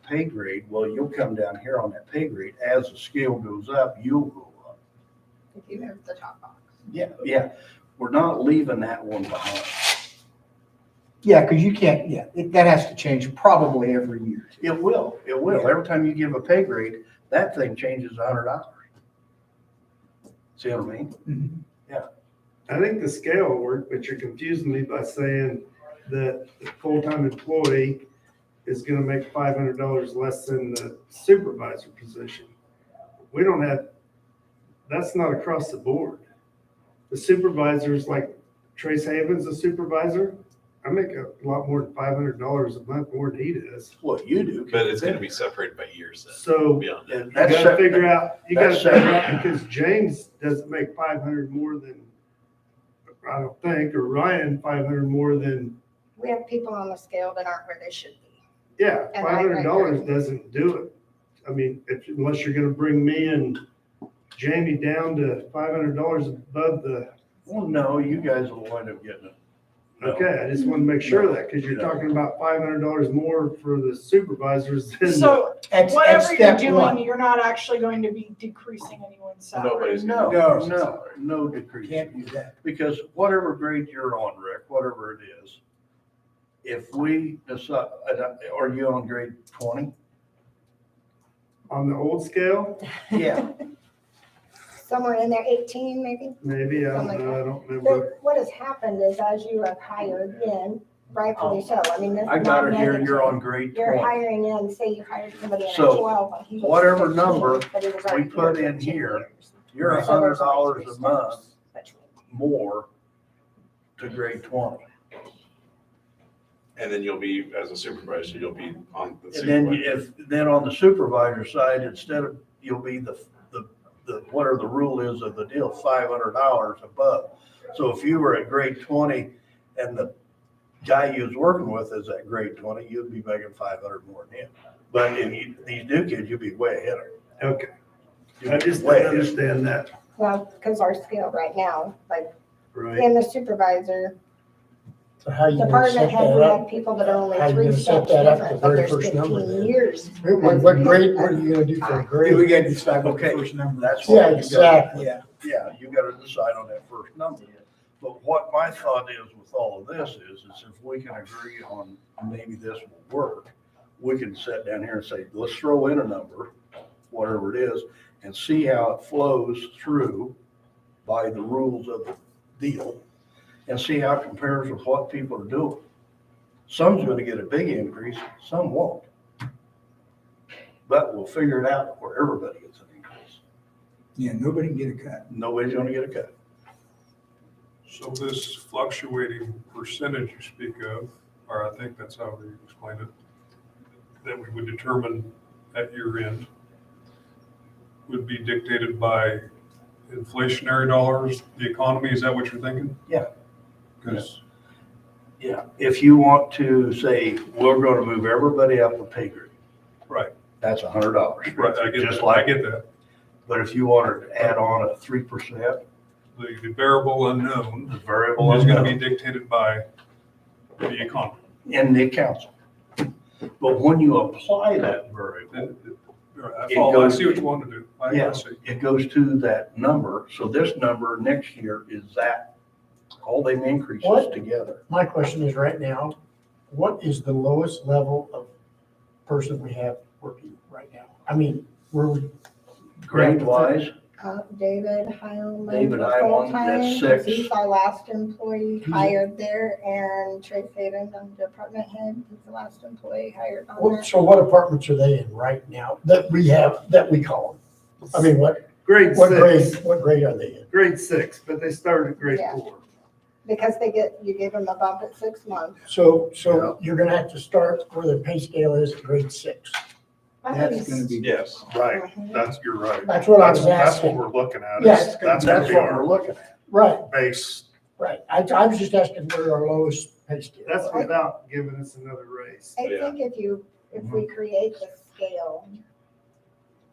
pay grade, well, you'll come down here on that pay grade. As the scale goes up, you'll go up. If you move the top box. Yeah. We're not leaving that one behind. Yeah, because you can't, that has to change probably every year. It will. Every time you give a pay grade, that thing changes $100. See what I mean? I think the scale will work, but you're confusing me by saying that the full-time employee is gonna make $500 less than the supervisor position. We don't have, that's not across the board. The supervisors, like Trace Havens, a supervisor, I make a lot more than $500 a month more than he does. What you do. But it's gonna be separated by years then. So Beyond that. you gotta figure out, that's because James doesn't make 500 more than, I don't think, or Ryan 500 more than, We have people on the scale that aren't where they should be. yeah, And I $500 doesn't do it. I mean, unless you're gonna bring me and Jamie down to $500 above the, Well, no, you guys will wind up getting it. No. Okay, I just want to make sure of that, because you're No. talking about $500 more for the supervisors than. So At whatever you're step doing, one. you're not actually going to be decreasing anyone's salary. Nobody's No, gonna. no decrease. Can't do that. Because whatever grade you're on, Rick, whatever it is, if we decide, are you on grade 20? On the old scale, Yeah. Somewhere in there, 18 maybe. maybe, I don't Something like know, I that. don't remember. But what has happened is as you have hired in, rightfully so, I mean, this I is got not it here, negative. you're on grade You're 20. hiring in, say you hired somebody in at So, 12, and he was whatever 15, number but he was we already put here in 15 here, years. You're So there's $100 always a three month steps between. more to grade 20. And then you'll be, as a supervisor, you'll be on the And then supervisor. then on the supervisor side, instead of, you'll be the, whatever the rule is of the deal, $500 above. So if you were at grade 20 and the guy you was working with is at grade 20, you'd be making 500 more than him. But these new kids, you'd be way ahead of them. Okay, I You'd be just way don't ahead. understand that. Well, because our scale right now, like Right? in the supervisor So how you gonna set department head, that we up? have people that are only How you 3 gonna set steps that up, the different, but very there's first number 15 then? years. What grade, what are you gonna do for a Yeah, we grade? gotta decide what the Okay, first number. that's Yeah, what you gotta, exactly. Yeah. yeah, you gotta decide on that first number. But what my thought is with all of this is if we can agree on maybe this will work, we can sit down here and say, let's throw in a number, whatever it is, and see how it flows through by the rules of the deal, and see how it compares with what people are doing. Some's gonna get a big increase, some won't. But we'll figure it out where everybody gets an increase. Yeah, nobody can get a cut. Nobody's gonna get a cut. So this fluctuating percentage you speak of, or I think that's how you explained it, that we would determine at year end, would be dictated by inflationary dollars, the economy, is that what you're thinking? Yeah. Because, Yeah, if you want to say, we're gonna move everybody up a pay grade, right, that's $100. right, I get Just that, I like, get that. but if you wanted to add on a 3%, The variable unknown the variable is gonna be unknown dictated by the economy. in the council. But when you apply that variable, I follow, I see what you want to do. I Yeah. see. it goes to that number. So this number next year is that, all them increases What? together. My question is right now, what is the lowest level of person we have working right now? I mean, where we, Grade wise, David Heilman. David for Heilman, full-time, that's 'cause 6. He's our last employee hired there, and Trace Haven, the department head, he's the last employee hired on there. so what apartments are they in right now that we have, that we call them? I mean, Grade what grade, 6, what grade are they in? grade 6, but they started at grade Yeah. 4. Because you give them a bump at 6 months. So Yeah. you're gonna have to start where the pay scale is at grade 6. That's gonna be. Yes. Right, Mhm. you're right. That's what I was That's what asking. we're looking at. Yeah, is it's gonna That's that's gonna be what we're our looking at. Right, base. right. I was just asking where our lowest pay scale. That's without giving us another raise. I Yeah. think if we create the scale,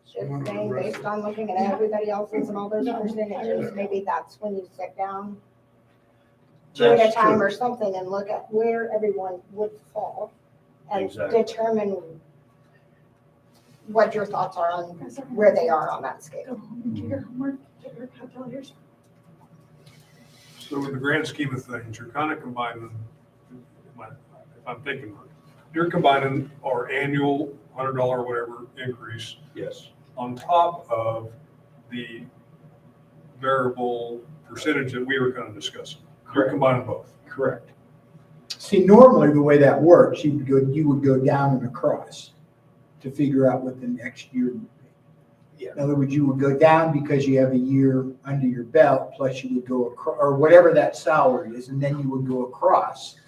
just Wonder saying what the based on looking at everybody else's and all those percentages, maybe that's when you sit down two at a That's time true. or something and look at where everyone would fall and Exactly. determine what your thoughts are on where they are on that scale. Go home and do your homework, get your calculators. So in the grand scheme of things, you're kind of combining, if I'm thinking, right, you're combining our annual $100 whatever increase Yes. on top of the variable percentage that we were kind of discussing. You're combining both. Correct. See, normally the way that works, you would go down and across to figure out what the next year would be. Yeah. In other words, you would go down because you have a year under your belt, plus you would go across, or whatever that salary is, and then you would go across.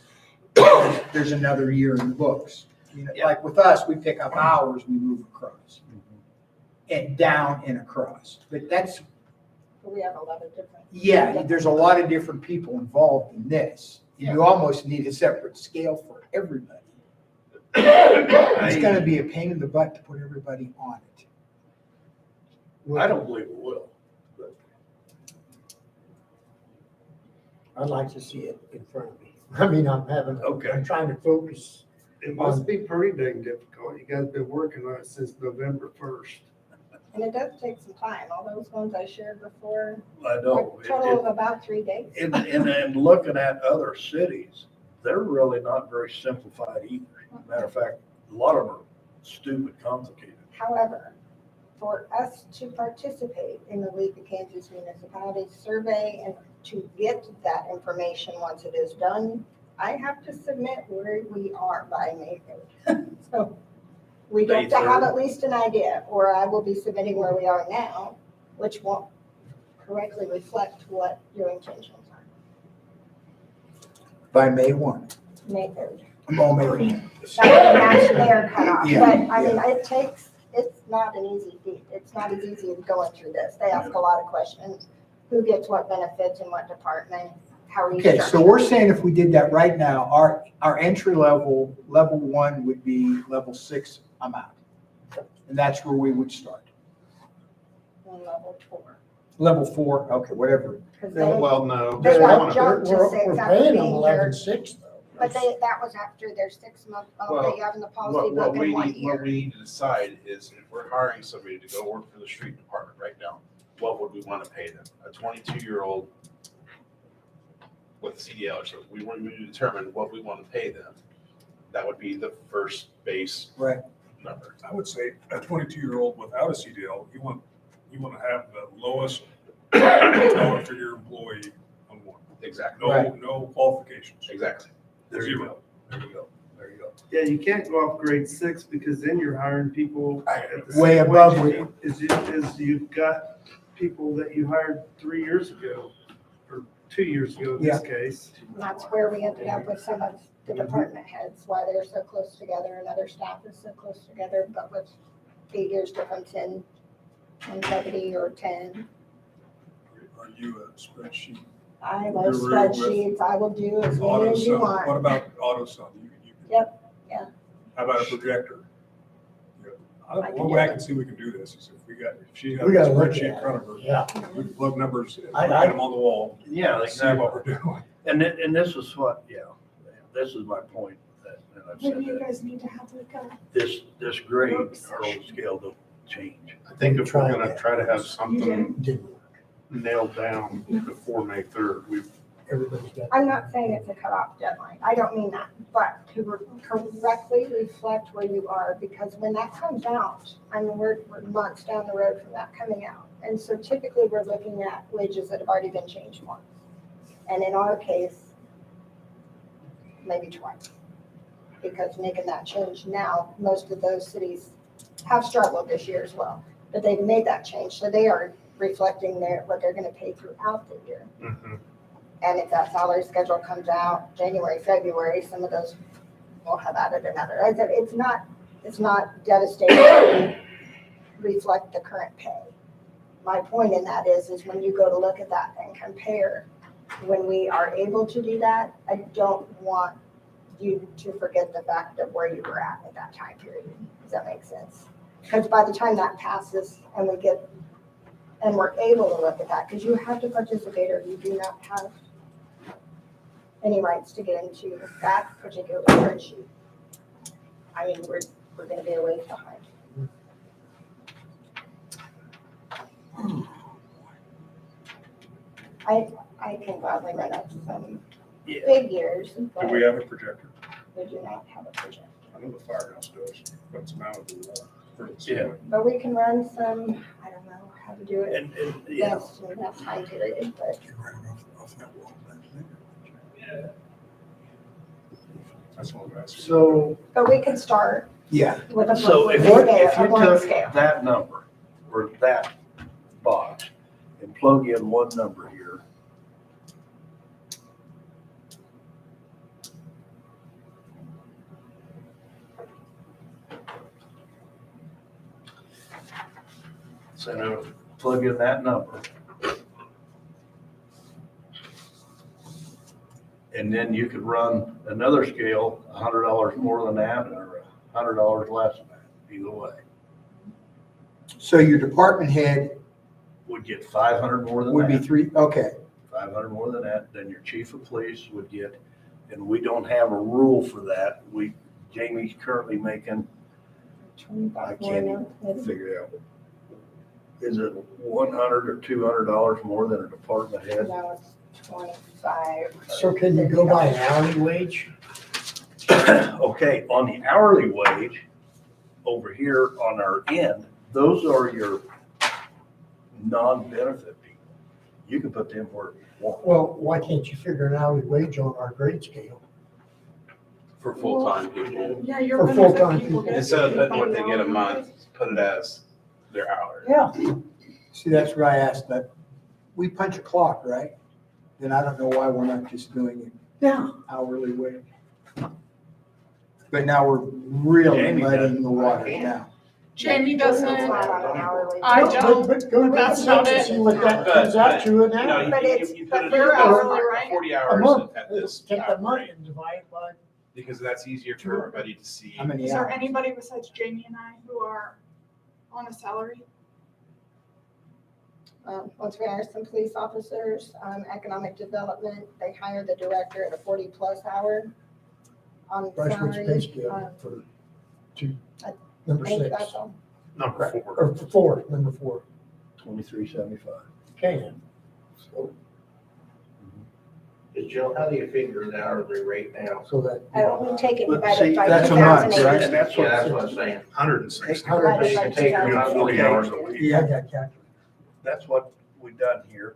There's another year in the books. You know, Yeah. like with us, we pick up hours, we move across. And down and across. But that's, We have a lot of different. yeah, there's a lot of different people involved in this. You almost need a separate scale for everybody. It's gonna be a pain in the butt to put everybody on it. I don't believe it will. I'd like to see it in front of me. I mean, I'm having, Okay. I'm trying to focus. It must be pretty dang difficult. You guys been working on it since November 1st. And it does take some time. All those ones I shared before, I know. a total of about 3 days. And looking at other cities, they're really not very simplified either. Matter of fact, a lot of them are stupid complicated. However, for us to participate in the League of Kansas Municipalities survey and to get that information once it is done, I have to submit where we are by May 3rd. So we May get to have 3rd? at least an idea, or I will be submitting where we are now, which won't correctly reflect what your intentions are. By May 1. May 3rd. Oh, May 1. That's their cutoff, Yeah, but I mean, it's not an easy feat. It's not as easy as going through this. They ask a lot of questions. Who gets what benefits in what department? How are you Okay, so structured? we're saying if we did that right now, our entry level, level 1 would be level 6 amount. And that's where we would start. On level 4. Level 4, okay, whatever. 'Cause Yeah, they- Well, no. They we got wanna- jumped to We're 6 we're after paying them being 11.6 though. But that was after their 6-month, Well, they have in the policy What book in we 1 need, what year. we need to decide is if we're hiring somebody to go work for the street department right now, what would we want to pay them? A 22-year-old with a CDL, so we want to determine what we want to pay them. That would be the first base Right. number. I would say a 22-year-old without a CDL, you want to have the lowest dollar for your employee on one. Exactly, Right. No qualifications. exactly. There you Zero. go. There you go. There you go. Yeah, you can't go off grade 6 because then you're hiring people at the Way same above wage you. as you've got people that you hired 3 years ago, or 2 years ago in this case. And that's where we ended up with some of the department heads, why they're so close together and other staff is so close together, but with 8 years difference in longevity or 10. Are you a spreadsheet? I love You're real with spreadsheets. I will do as many Auto as you sum. What want. about auto sum? Yep, yeah. How about a projector? I can One do way I that. can see we can do this is if she has a We gotta look at spreadsheet in it. front of her, Yeah. we can plug numbers, and I- put them on the wall, Yeah, see what we're doing. And this is what, this is my point, and I've said Maybe you that, guys need to have like a this grade, Work our session. scale don't change. I think if Try we're gonna that. try to have something Didn't work. nailed down before May 3rd, Everybody's got. I'm not saying it's a cutoff deadline. I don't mean that, but to correctly reflect where you are, because when that comes out, I mean, we're months down the road from that coming out. And so typically we're looking at wages that have already been changed once. And in our case, maybe twice. Because making that change now, most of those cities have struggled this year as well. But they've made that change, so they are reflecting what they're gonna pay throughout the year. And if that salary schedule comes out January, February, some of those will have added another. I said, it's not devastating to reflect the current pay. My point in that is when you go to look at that and compare, when we are able to do that, I don't want you to forget the fact of where you were at that time period. Does that make sense? Because by the time that passes and we're able to look at that, because you have to participate or you do not have any rights to get into that particular spreadsheet. I mean, we're gonna be a ways behind. I can gladly run up some Yeah. figures, Do but we have a projector? we do not have a project. I know the firehouse does, but it's mounted in the wall. for the Yeah. ceiling. But we can run some, I don't know how to do it And, yeah, best in that time period, but That's what I'm asking. So, we can start Yeah, with a so with if a you, scale, if a you blank took scale. that number, or that box, and plug in one number here. So now, plug in that number. And then you could run another scale, $100 more than that, or $100 less than that, either way. so your department head Would get 500 more than would be that, 3, okay, 500 more than that, then your chief of police would get and we don't have a rule for that. Jamie's currently making, I 25 can't more now. figure it out. Is it $100 or $200 more than a department head? Now it's 25. So can you go by an hourly wage? Okay, on the hourly wage, over here on our end, those are your non-benefit people. You can put them where you want. Well, why can't you figure an hourly wage on our grade scale? For full-time people. Yeah, your For benefit full-time people get. Instead of putting what they paid get a hourly. month, put it as their hour. Yeah. See, that's where I asked that. We punch a clock, right? Then I don't know why we're not just doing it Yeah. hourly wage. But now we're really Jamie does. muddying the water now. Jamie It's doesn't, not on an hourly. I wage. don't. But go to the That's not website and it. see what that comes out to an You know, hour. But it's- you put but it they're in hourly, right? 40 A hours month. at this Take the month rate, and divide by. because that's easier for everybody to see. How many is there hours? anybody besides Jamie and I who are on a salary? Once we hire some police officers, economic development, they hire the director at a 40-plus hour on Price which salary. pay scale for number I think 6, that's all. Number 4. or for 4, number 4. $23.75. Okay. So, Jill, how do you figure the hourly rate now? so that. I only take it But divided see, by that's a month, 2008. right? And that's Yeah, what, that's what I'm saying. 160. Divided by You can take your 2008. 40 hours a week. Yeah, I got calculated. that's what we done here.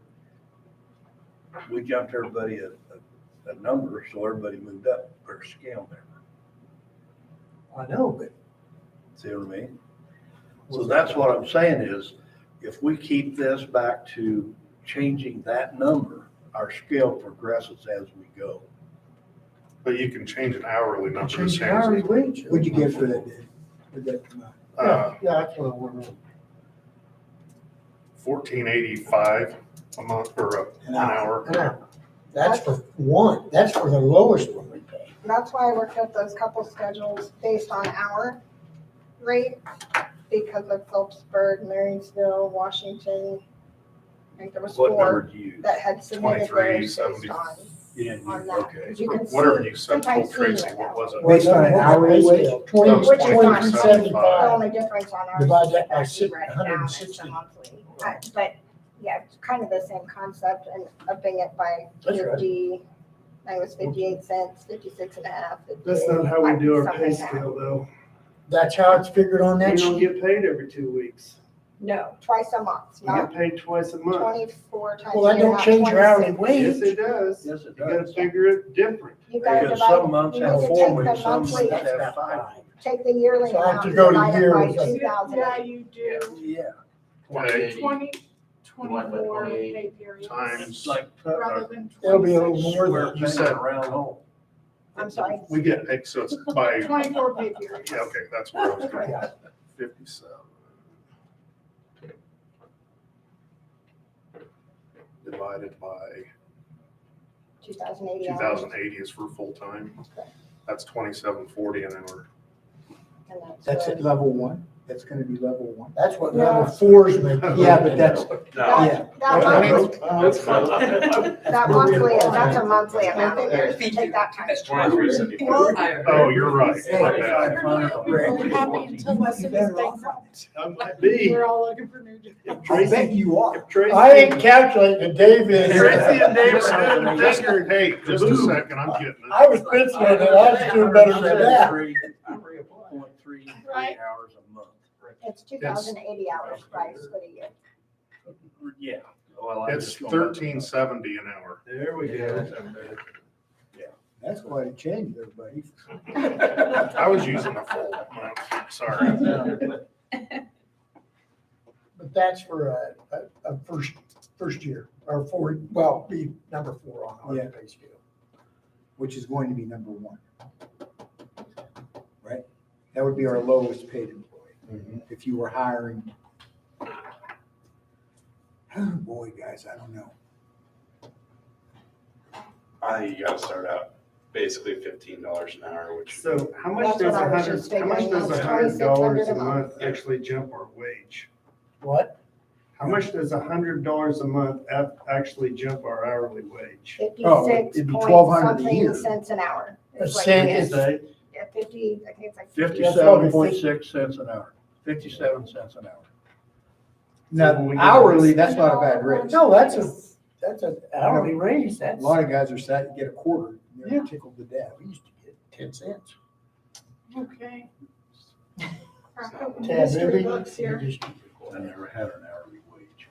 We jumped everybody a number, so everybody moved up per scale there. I know, but. See what I mean? So that's what I'm saying is, if we keep this back to changing that number, our scale progresses as we go. But you can change an hourly number the Change the same as, hourly wage. What'd you get for that, Dave? What'd that come out? Yeah, that's what I want to know. $14.85 a month or an hour. Now, that's for one, that's for the lowest one we pay. That's why I worked up those couple schedules based on hour rate, because of Phillipsburg, Marysville, Washington. I think there was What 4 number do you use? that had submitted theirs 23, based on, You didn't on use, that. okay. 'Cause you can Whatever see- you said, sometimes told Tracy, see it what that was it? Based on an hourly wage? Which is fine. 23.75. The only difference on ours is Divide the that by fact we read it down, it's 160. a monthly. But, yeah, it's kind of the same concept and upping it by That's right. 50, I think it was 58 cents, 56 and a half. That's not how we do our something pay like that. scale though. That's how it's figured on We that don't sheet. get paid every 2 weeks. No, twice a month, We not get paid twice a month. 24 times. Well, that a year, don't not change your hourly 26. Yes, wage. it does. Yes, it You gotta does. figure it different. You gotta Because divide, some months you have need to 4 take weeks, the some monthly, months have 5. take the yearly So I have amount to and go to divide it year by with it. 2,000. Yeah, you do. Yeah. 20, Divided by 24 28 pay periods. Times, It's like putting Rather a than It'll be a little 26. more square than You peg said- in a round hole. I'm sorry. we get paid, so it's by, 24 pay periods. yeah, okay, that's where I was going. Yeah. 57. Divided by 2,080 hours. 2,080 is for full-time. Okay. That's 27.40 an hour. And That's what- at level 1? That's gonna be level 1? That's what No. level 4s make. Yeah, but that's, No. yeah. That monthly, That's fine. that monthly, that's a monthly amount. Take that times It's 12. 23.75. Oh, you're right. My bad. 8,500. We're happy until Leslie is bankrupt. I might be. We're all looking for new jobs. If I bet Tracy, you are. if Tracy. I ain't calculating, Dave is. Tracy and Dave are Just, figured. hey, just a second, I'm getting it. I was penciling it, I was doing better than that. 3.3 Right. hours a month. It's 2,080 hours price for the year. Yeah. Well, I It's just go by the- 13.70 an hour. There we go. That's quite a change, everybody. I was using a full month, sorry. But that's for a first year, or be number 4 on our Yeah. pay scale. Which is going to be number 1. Right? That would be our lowest paid employee, if you were hiring. Oh, boy, guys, I don't know. I think you gotta start out basically $15 an hour, which. So how much That's does what I was just how much figuring. does It's $100 $2,600 a a month month. actually jump our wage? What? How much does $100 a month actually jump our hourly wage? Oh, 56 it'd be point 1,200 a year. something cents an hour. A is what cent it is is. Say, Yeah, 50, I think it's like. 57.6 cents an hour, 57 cents an hour. So when we Now, get hourly, that's not a bad raise. No, that's an hourly raise, A that's, lot of guys are sad to get a quarter, they're tickled to death. we used to get 10 cents. Okay. Crack open the Tad history Ruby, books here. you just- I never had an hourly wage.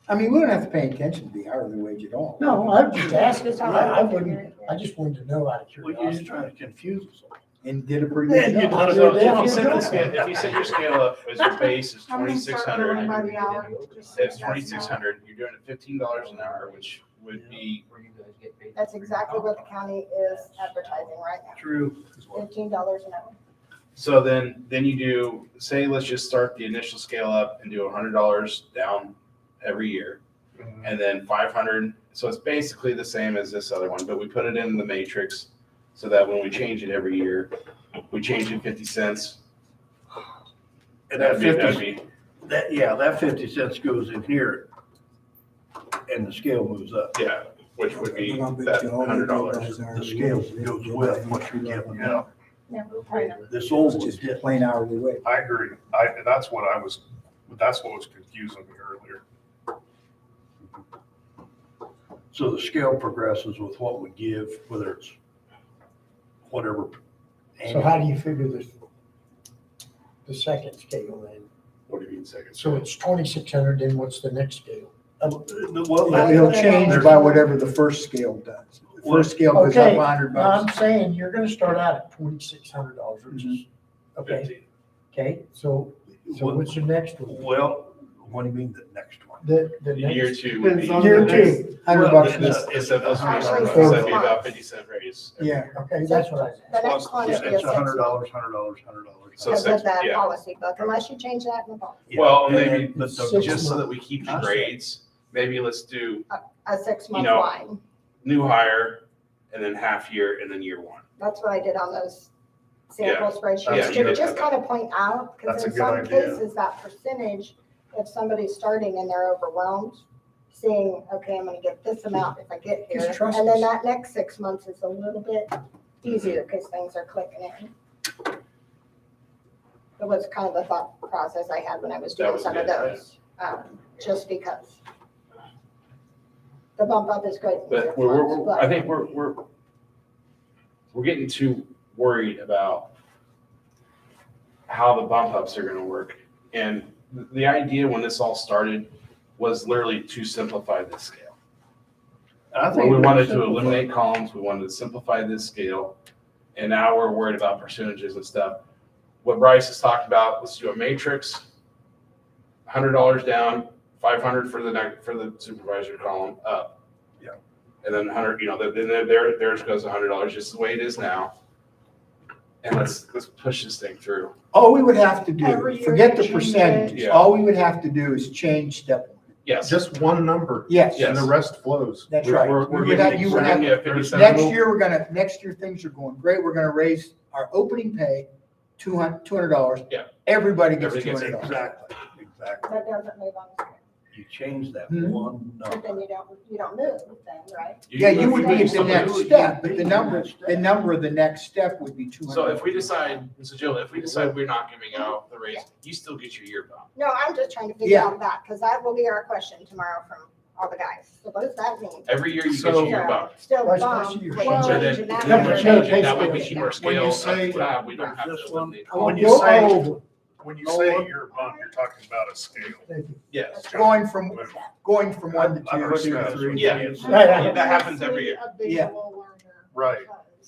I mean, we don't have to pay attention to the hourly wage at all. No, I'm just asking, That's how I I figure wouldn't, it. I just wanted to know out of Well, you're curiosity. just trying to confuse us all. And did a pretty Yeah, good you job. did. So Yeah. if you set the scale, if you set your scale up as your base is I'm gonna start 2,600, going by the hour, just so it's you guys know. 2,600, you're doing it $15 an hour, which would be, That's exactly what the county is advertising right now, True. $15 an hour. so then you do, say, let's just start the initial scale up and do $100 down every year. And then 500, so it's basically the same as this other one, but we put it in the matrix so that when we change it every year, we change it 50 cents. And that 50, be, that 50 cents goes in here and the scale moves up. yeah, which would be But I'll bet that you all the $100. guys are- The scale goes with what you're giving out. No, I know. This old It's one's just just, plain hourly wage. I agree. That's what was confusing me earlier. so the scale progresses with what we give, whether it's whatever. So how do you figure this, the second scale then? What do you mean second? So it's 2,600, then what's the next scale? Well, It'll change by whatever the first scale does. The first scale goes up Okay, $100. Now, I'm saying you're gonna start out at $2,600, which is, okay, 15. okay, so what's the next one? Well, what do you mean the next one? The Year next, two would be. Depends on year the next- two, $100. It's a, that's Actually, so four that'd be about months. 50 cent raise. Yeah. okay, that's what I was The next one is It's a 6 $100, month, $100. So because six- of that yeah. policy book, unless you change that in the policy. Yeah. Well, And maybe, then- but the- Six just so months. that we keep the grades, maybe let's do A 6 month You know, line. new hire and then half year and then year one. That's what I did on those sample Yeah, spreadsheets, you to did just have kind of point out, because That's a in good some idea. cases, that percentage, if somebody's starting and they're overwhelmed, seeing, okay, I'm gonna get this amount if I get here, Just trust and then us. that next 6 months is a little bit easier, because things are clicking in. It was kind of a thought process I had when I was That doing was some of good, yeah. those, just because. The bump up is great. in But 6 we're, months, but- I think we're getting too worried about how the bump ups are gonna work. And the idea when this all started was literally to simplify this scale. I When think we wanted to simplify. eliminate columns, we wanted to simplify this scale, and now we're worried about percentages and stuff. What Bryce has talked about, let's do a matrix, $100 down, 500 for the next, for the supervisor column up. Yeah. And then 100, then theirs goes $100, just the way it is now. And let's push this thing through. All we would have to do, Every year forget you the change percentages, it. all we would have to do is change step one. Yes. Just one number. Yes, Yeah. And the rest flows. that's right. We're We would giving have- you would have- you 57 Next year, next year, things are going great. We're gonna raise our opening pay $200. Yeah. Everybody gets Everybody gets $200. Exactly. That doesn't move on the scale. You change that Hmm. one But number. then you don't move then, right? Yeah, you would be at the So- next step, but the number of the next step would be 200. So if we decide, so Jill, if we decide we're not giving out the raise, you still get your year bump. No, I'm just trying to figure Yeah. out that, because that will be our question tomorrow from all the guys. So what does that mean? Every year you get So- your year bump. Still Vice bump, versa, you're with Well, So change then, in that Yeah, then we're but number. changing, that way we scale. keep our When scale you up say- flat, we don't have This to one- eliminate. Oh, When you Go say, over. when you say your bump, you're talking about a scale. Thank you. Yes. Going from 1 to 2, I've heard 2 to that. 3. Yeah. Right, right. That happens every year. A visual learner. Right.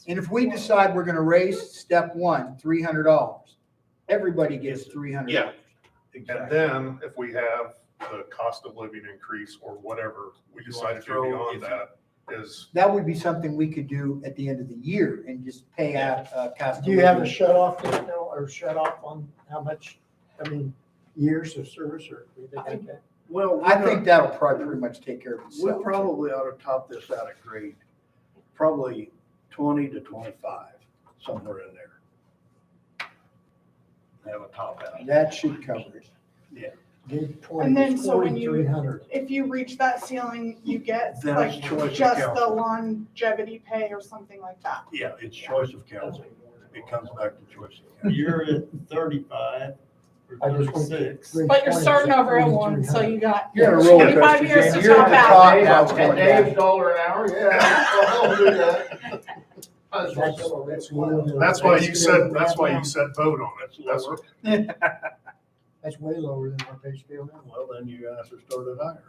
And if we decide we're gonna raise step one, $300, everybody gets $300. Yeah. And then if we have the cost of living increase or whatever we decide to do beyond that is, That would be something we could do at the end of the year and just pay out, cost of Do you have a living. shut off, or shut off on how much, years of service or anything like that? Well, I think that'll probably pretty much take care of we itself. probably ought to top this out at grade, probably 20 to 25, somewhere in there. have a top out. That should cover it. Gave And 20, then it's so when you- 4,300. If you reach that ceiling, you get Then like it's choice of just the council. longevity pay or something like that. Yeah, it's choice of council. It comes back to choice of council. You're at 35 or I just went 36. grade But you're 20, starting so over at one, so 4,300. you got You gotta roll with 25 us, years to Jen. You're top at the out. top. Dave, That's at going Dave's down. dollar an hour, yeah, I'll do that. That's way- That's why you said vote on it. That's what. That's way lower than our pay scale now. Well, then you guys are started higher.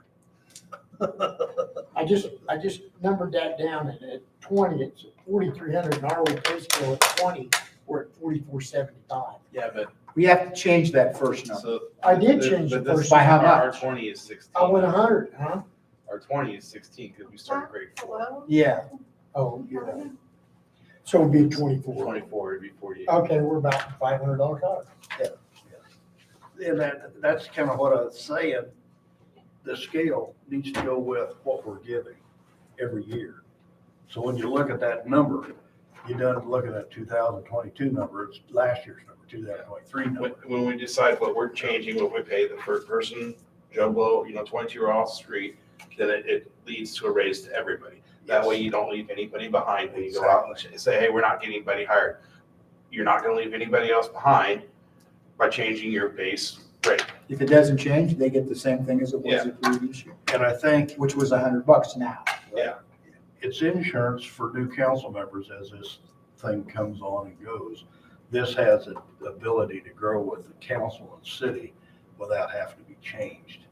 I just numbered that down and at 20, it's 4,300, and our pay scale at 20, we're at 4,475. Yeah, but We have to change that first number. so. I did but- change the but this- first. By how our much? 20 is 16. I went 100, huh? Our 20 is 16 because we started grade 4. Hello? Yeah, Oh, you're right. So it'd be 24. 24 would be 48. Okay, we're about $500 higher. And that's kind of what I was saying. The scale needs to go with what we're giving every year. So when you look at that number, you don't look at that 2022 number, it's last year's number, 2023 number. When we decide what we're changing, what we pay the first person, Joe Blow, 22 or off the street, then it leads to a raise to everybody. That way you don't leave anybody behind when you go out and say, hey, we're not getting anybody hired. You're not gonna leave anybody else behind by changing your base rate. if it doesn't change, they get the same thing as it was Yeah. the previous year, And I think which was $100 now. Yeah. it's insurance for new council members as this thing comes on and goes. This has the ability to grow with the council and city without having to be changed.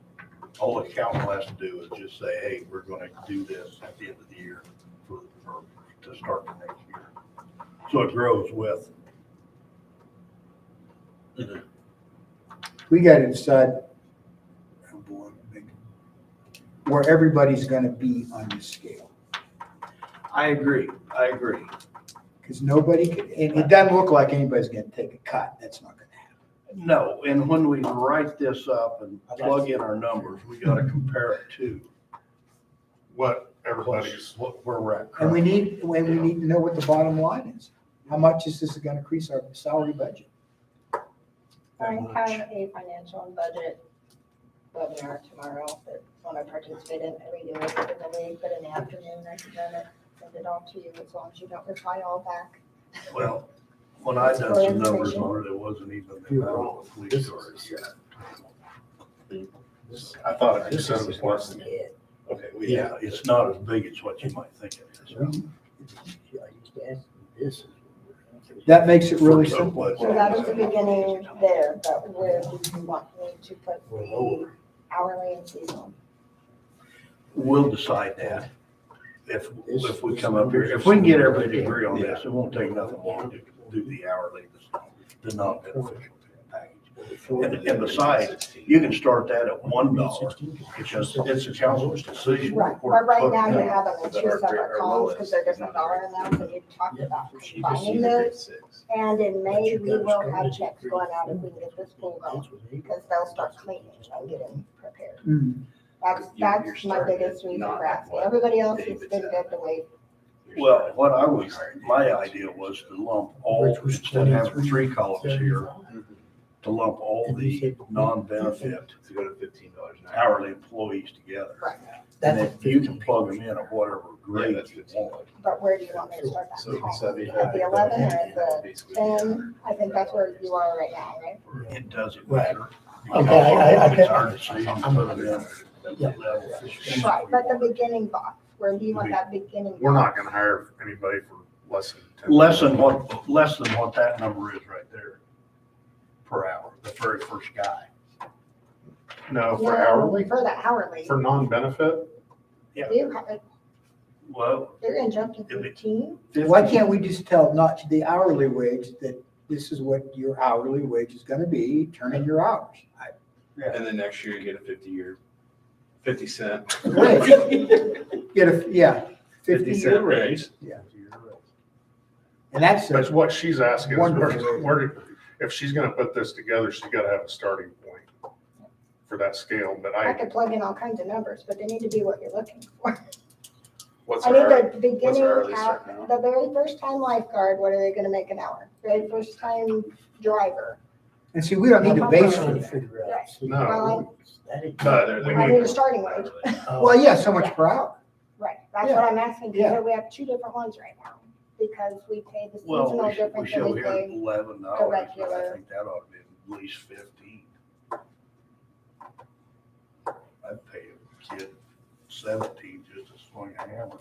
All the council has to do is just say, hey, we're gonna do this at the end of the year to start the next year. So it grows with. We gotta decide oh boy, where everybody's gonna be on this scale. I agree. Because nobody could, and it doesn't look like anybody's gonna take a cut. That's not gonna happen. No, and when we write this up and plug in our numbers, we gotta compare it to What everybody's, where we're at And we currently. need to know what the bottom line is. How much is this gonna increase our salary budget? I have a financial and budget webinar tomorrow that when I participate in, we do it in the week, but in the afternoon, I can send it all to you as long as you don't reply all back. Well, when I done some numbers on it, it wasn't even about the police cars yet. I thought you said it was less than. Okay, Yeah, it's not as big as what you might think it is. That makes it really For simple. So that is the beginning there, but where do you want me to put the hourly and seasonal? We'll decide that if we come up here. If we can get everybody to agree on this, it won't take nothing long to do the hourly, the non-beneficial package. And besides, you can start that at $1 because it's a council's decision. Right, but right now you have them in two separate columns because they're different dollar amounts and you talked about combining those. And in May, we will have checks going out if we can get this pool going, because they'll start cleaning and getting prepared. Mm. That's my biggest reason for asking. Everybody else has been good to wait. Well, my idea was to lump all, instead of having 3 columns here, to lump all the non-benefit To go to $15 an hour. hourly employees together. Right. And then you can plug them in at whatever Yeah, grade that's you 15. want. But where do you want me to start that? So it'd be 75. At the 11 or at the Basically, 10? I think that's where you are right now, right? It doesn't Right. matter. Okay, I It's our decision to put them in at Yeah. that level. Right, but the beginning box, where do you want that beginning? We're not box? gonna hire anybody for less than 10. Less than what that number is right there per hour, the very first guy. No, for No, hourly, For the hourly. for non-benefit, Well, They're gonna jump to It'd be- 15? Why can't we just tell not the hourly wage that this is what your hourly wage is gonna be, turn in your hours? And then next year you get a 50-cent. Get a, yeah, 50 year 50-cent raise. raise. Yeah. And that's, that's what she's asking, is Wonderful. if she's gonna put this together, she's gotta have a starting point for that scale, but I I, could plug in all kinds of numbers, but they need to be what you're looking for. What's I need our, the what's beginning, our hourly start now? the very first time lifeguard, what are they gonna make an hour? Very first time driver, And see, we don't need a base Trying for to that. figure out. See, No. Well, that ain't- But we I need- need a starting wage. Well, yeah, so much per hour. Right, that's what I'm asking, Yeah. because we have two different ones right now, because we pay the Well, seasonal we different than show we here pay. $11. I regular. think that ought to be at least 15. I'd pay a kid 17 just to swing a hammer.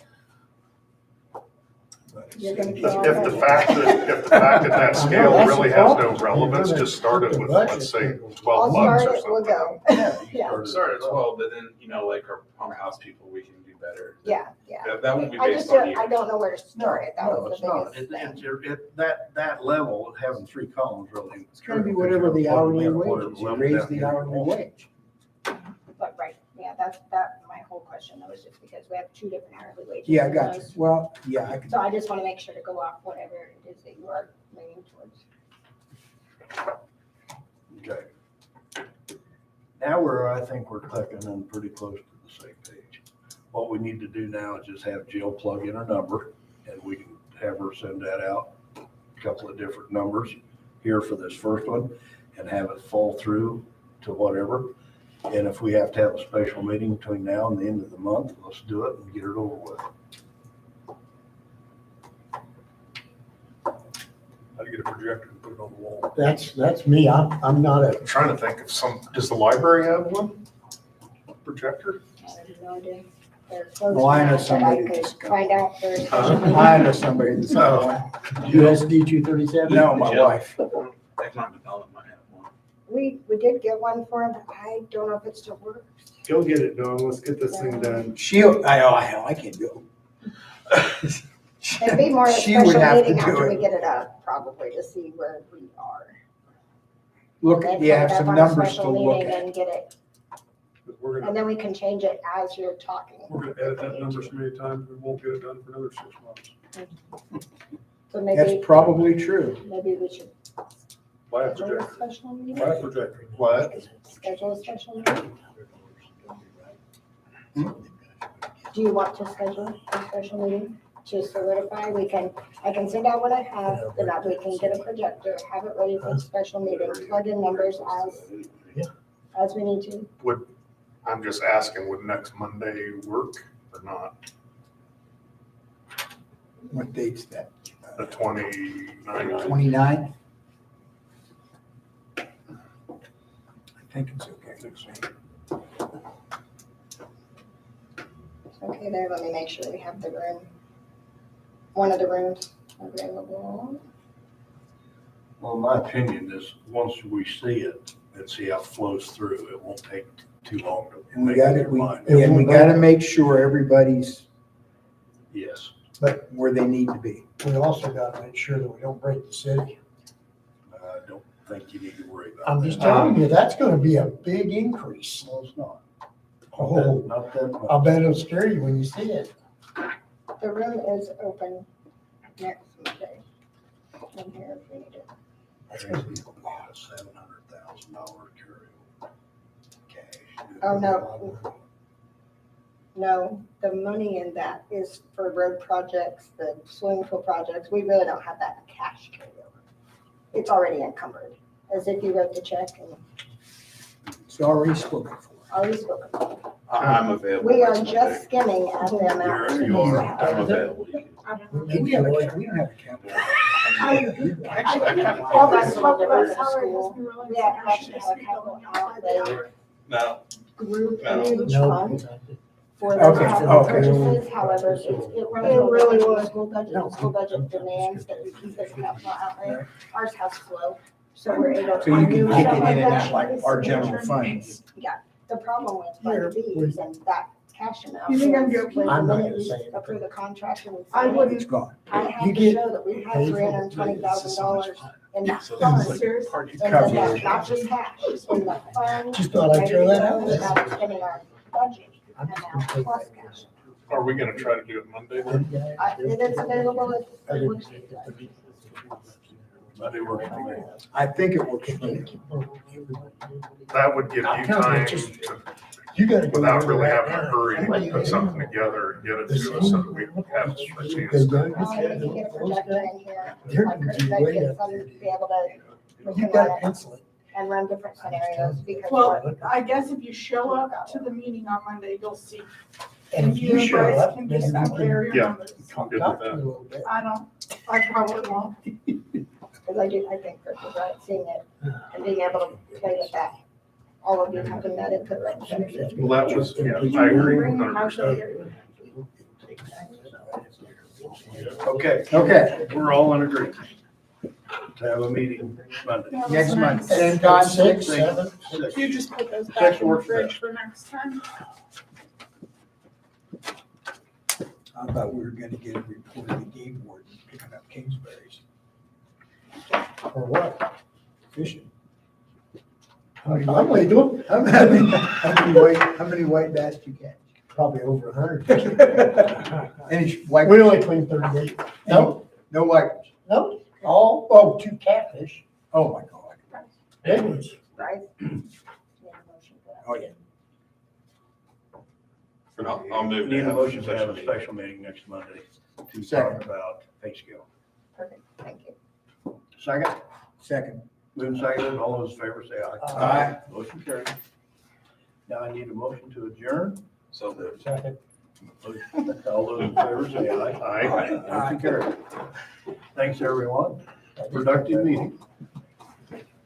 But You're gonna it's- pay all If the that. fact that I know, scale that's really the has no problem. relevance, You're just start it gonna with, budget let's say, people. 12 I'll bucks start or it, we'll something. go. Yeah. Yeah. Start at 12, but then, like our pump house people, we can do better. Yeah. That won't be I based just, on I you. don't know where to No, start it, that no, was it's the not. biggest thing. That level, having 3 columns really. It's gonna be whatever the hourly wage is. You raise the hourly wage. But, right, yeah, that's my whole question, that was just because we have two different hourly wages. Yeah, I in got you. those. Well, yeah, I can. So I just want to make sure to go off whatever it is that you are leaning towards. Okay. Now I think we're clicking in pretty close to the same page. What we need to do now is just have Jill plug in her number and we can have her send that out, a couple of different numbers here for this first one and have it fall through to whatever. And if we have to have a special meeting between now and the end of the month, let's do it and get it over with. How to get a projector and put it on the wall. That's me. I'm not a, I'm trying to think of does the library have one? Projector? I have no idea. They're close Well, I know enough that somebody I could that's got- find out first. I know somebody that's got one. USD 237. No, my wife. Economic development might have one. We did get one for him, but I don't know if it still works. Go get it done. Let's get this thing done. I can't go. It'd be more of a She would special have to meeting do after we it. get it up, probably, to see where we are. Look, Then yeah, put it up some on a numbers to special look meeting at. And get it, We're and gonna, then we can change it as you're talking. we're gonna edit that number so many times, we won't get it done for another 6 months. So That's maybe, probably true. maybe we should Buy a schedule a projector, special meeting. buy a projector. What? Schedule a special meeting. Do you want to schedule a special meeting to solidify? I can send out what I have, then we can get a projector, have it ready for the special meeting, plug in numbers as we need to. I'm just asking, would next Monday work or not? What date's that? The 29th? 29? I think it's okay. Okay, there, let me make sure we have the room, one of the rooms available. Well, my opinion is, once we see it and see how it flows through, it won't take too long to And we make up gotta, your mind. we gotta make sure everybody's Yes. where they need to be. We also got to make sure that we don't break the city. I don't think you need to worry about I'm that. just telling you, that's going to be a big increase. No, it's not. Oh, Not that much. I bet it'll scare you when you see it. The room is open next Monday. In here if we need it. That's gonna be about $700,000 carry cash. Oh, no. No, the money in that is for road projects, the swimming pool projects. We really don't have that cash carryover. It's already encumbered, as if you wrote the check and It's already spoken for. already spoken. of. I'm available. We are next just skimming at the amount. You're- you are. I'm available. We don't have a capital. Well, that's what the school, we have to have a capital outlay No, group No. in each No. fund for those Okay, capital okay. purchases. However, it really was school budget, the school budget demands that we keep this capital outlay. Ours has flow, so we're able to. So you can do kick stuff it like in and that. out like our general funds. The problem with Fund B is in that cash amount. You think I'm is joking? when I'm the not minute gonna say we anything. approve the contract and we I sign it, wouldn't. It's gone. I You have to get show that we have paid for $320,000 in that So fund. it's like party And Cover then it. that, not just cash, in the fund. Just thought I'd throw that out there. Not spending our budget I'm just amount gonna take plus that. cash. Are we gonna try to do it Monday then? It is available if it works for you guys. Monday works for me. I think it works for me. That would give I'm you telling you, time just- to, You got to go. without over really that having to now. hurry, put something together and get it to us so that we have a chance Because to. they're- Well, we can get a projector in here. They're Like gonna Chris be said, way get up some, there. be able to. we You can got run to it pencil it. and run different scenarios because Well, what, I guess if you show up to the meeting on Monday, you'll see. And if you show Bryce up, can then just you compare can your Yeah. numbers. talk Good to with you a that. little bit. I probably won't. because I think Chris is right, seeing it and being able to play with that. All of you having that input right there. Well, that was, yeah, I agree Bring the 100%. calculator. Okay, Okay, we're all in agreement to have a meeting Monday. That was next month, nice. same time, Six, 6. seven. Six. You just put those Six back in the works fridge for next time. I thought we were gonna get a report of the game warden picking up Kingsbury's. For what? Fishing. I'm gonna do it. How many white bass you catch? Probably over 100. Any white? We only clean 38. No, No white ones? no, oh, 2 catfish, Oh, my God. big ones. Right? Need a motion for that. Oh, yeah. And I'll move. Need a to motion to have a meeting. special meeting next Monday to Second. talk about pay scale. Perfect, thank you. Second, Second. moving second, all those in favor say aye. Aye. Motion carried. Now I need a motion to adjourn. So moved. Second. All those in favor say aye. Aye. Motion carried. Thanks, everyone. Productive meeting.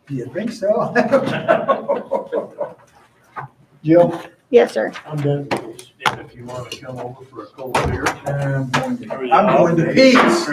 Do you think so? Jill, Yes, sir. I'm done with this. If you want to come over for a cold beer. I'm going to Pete's.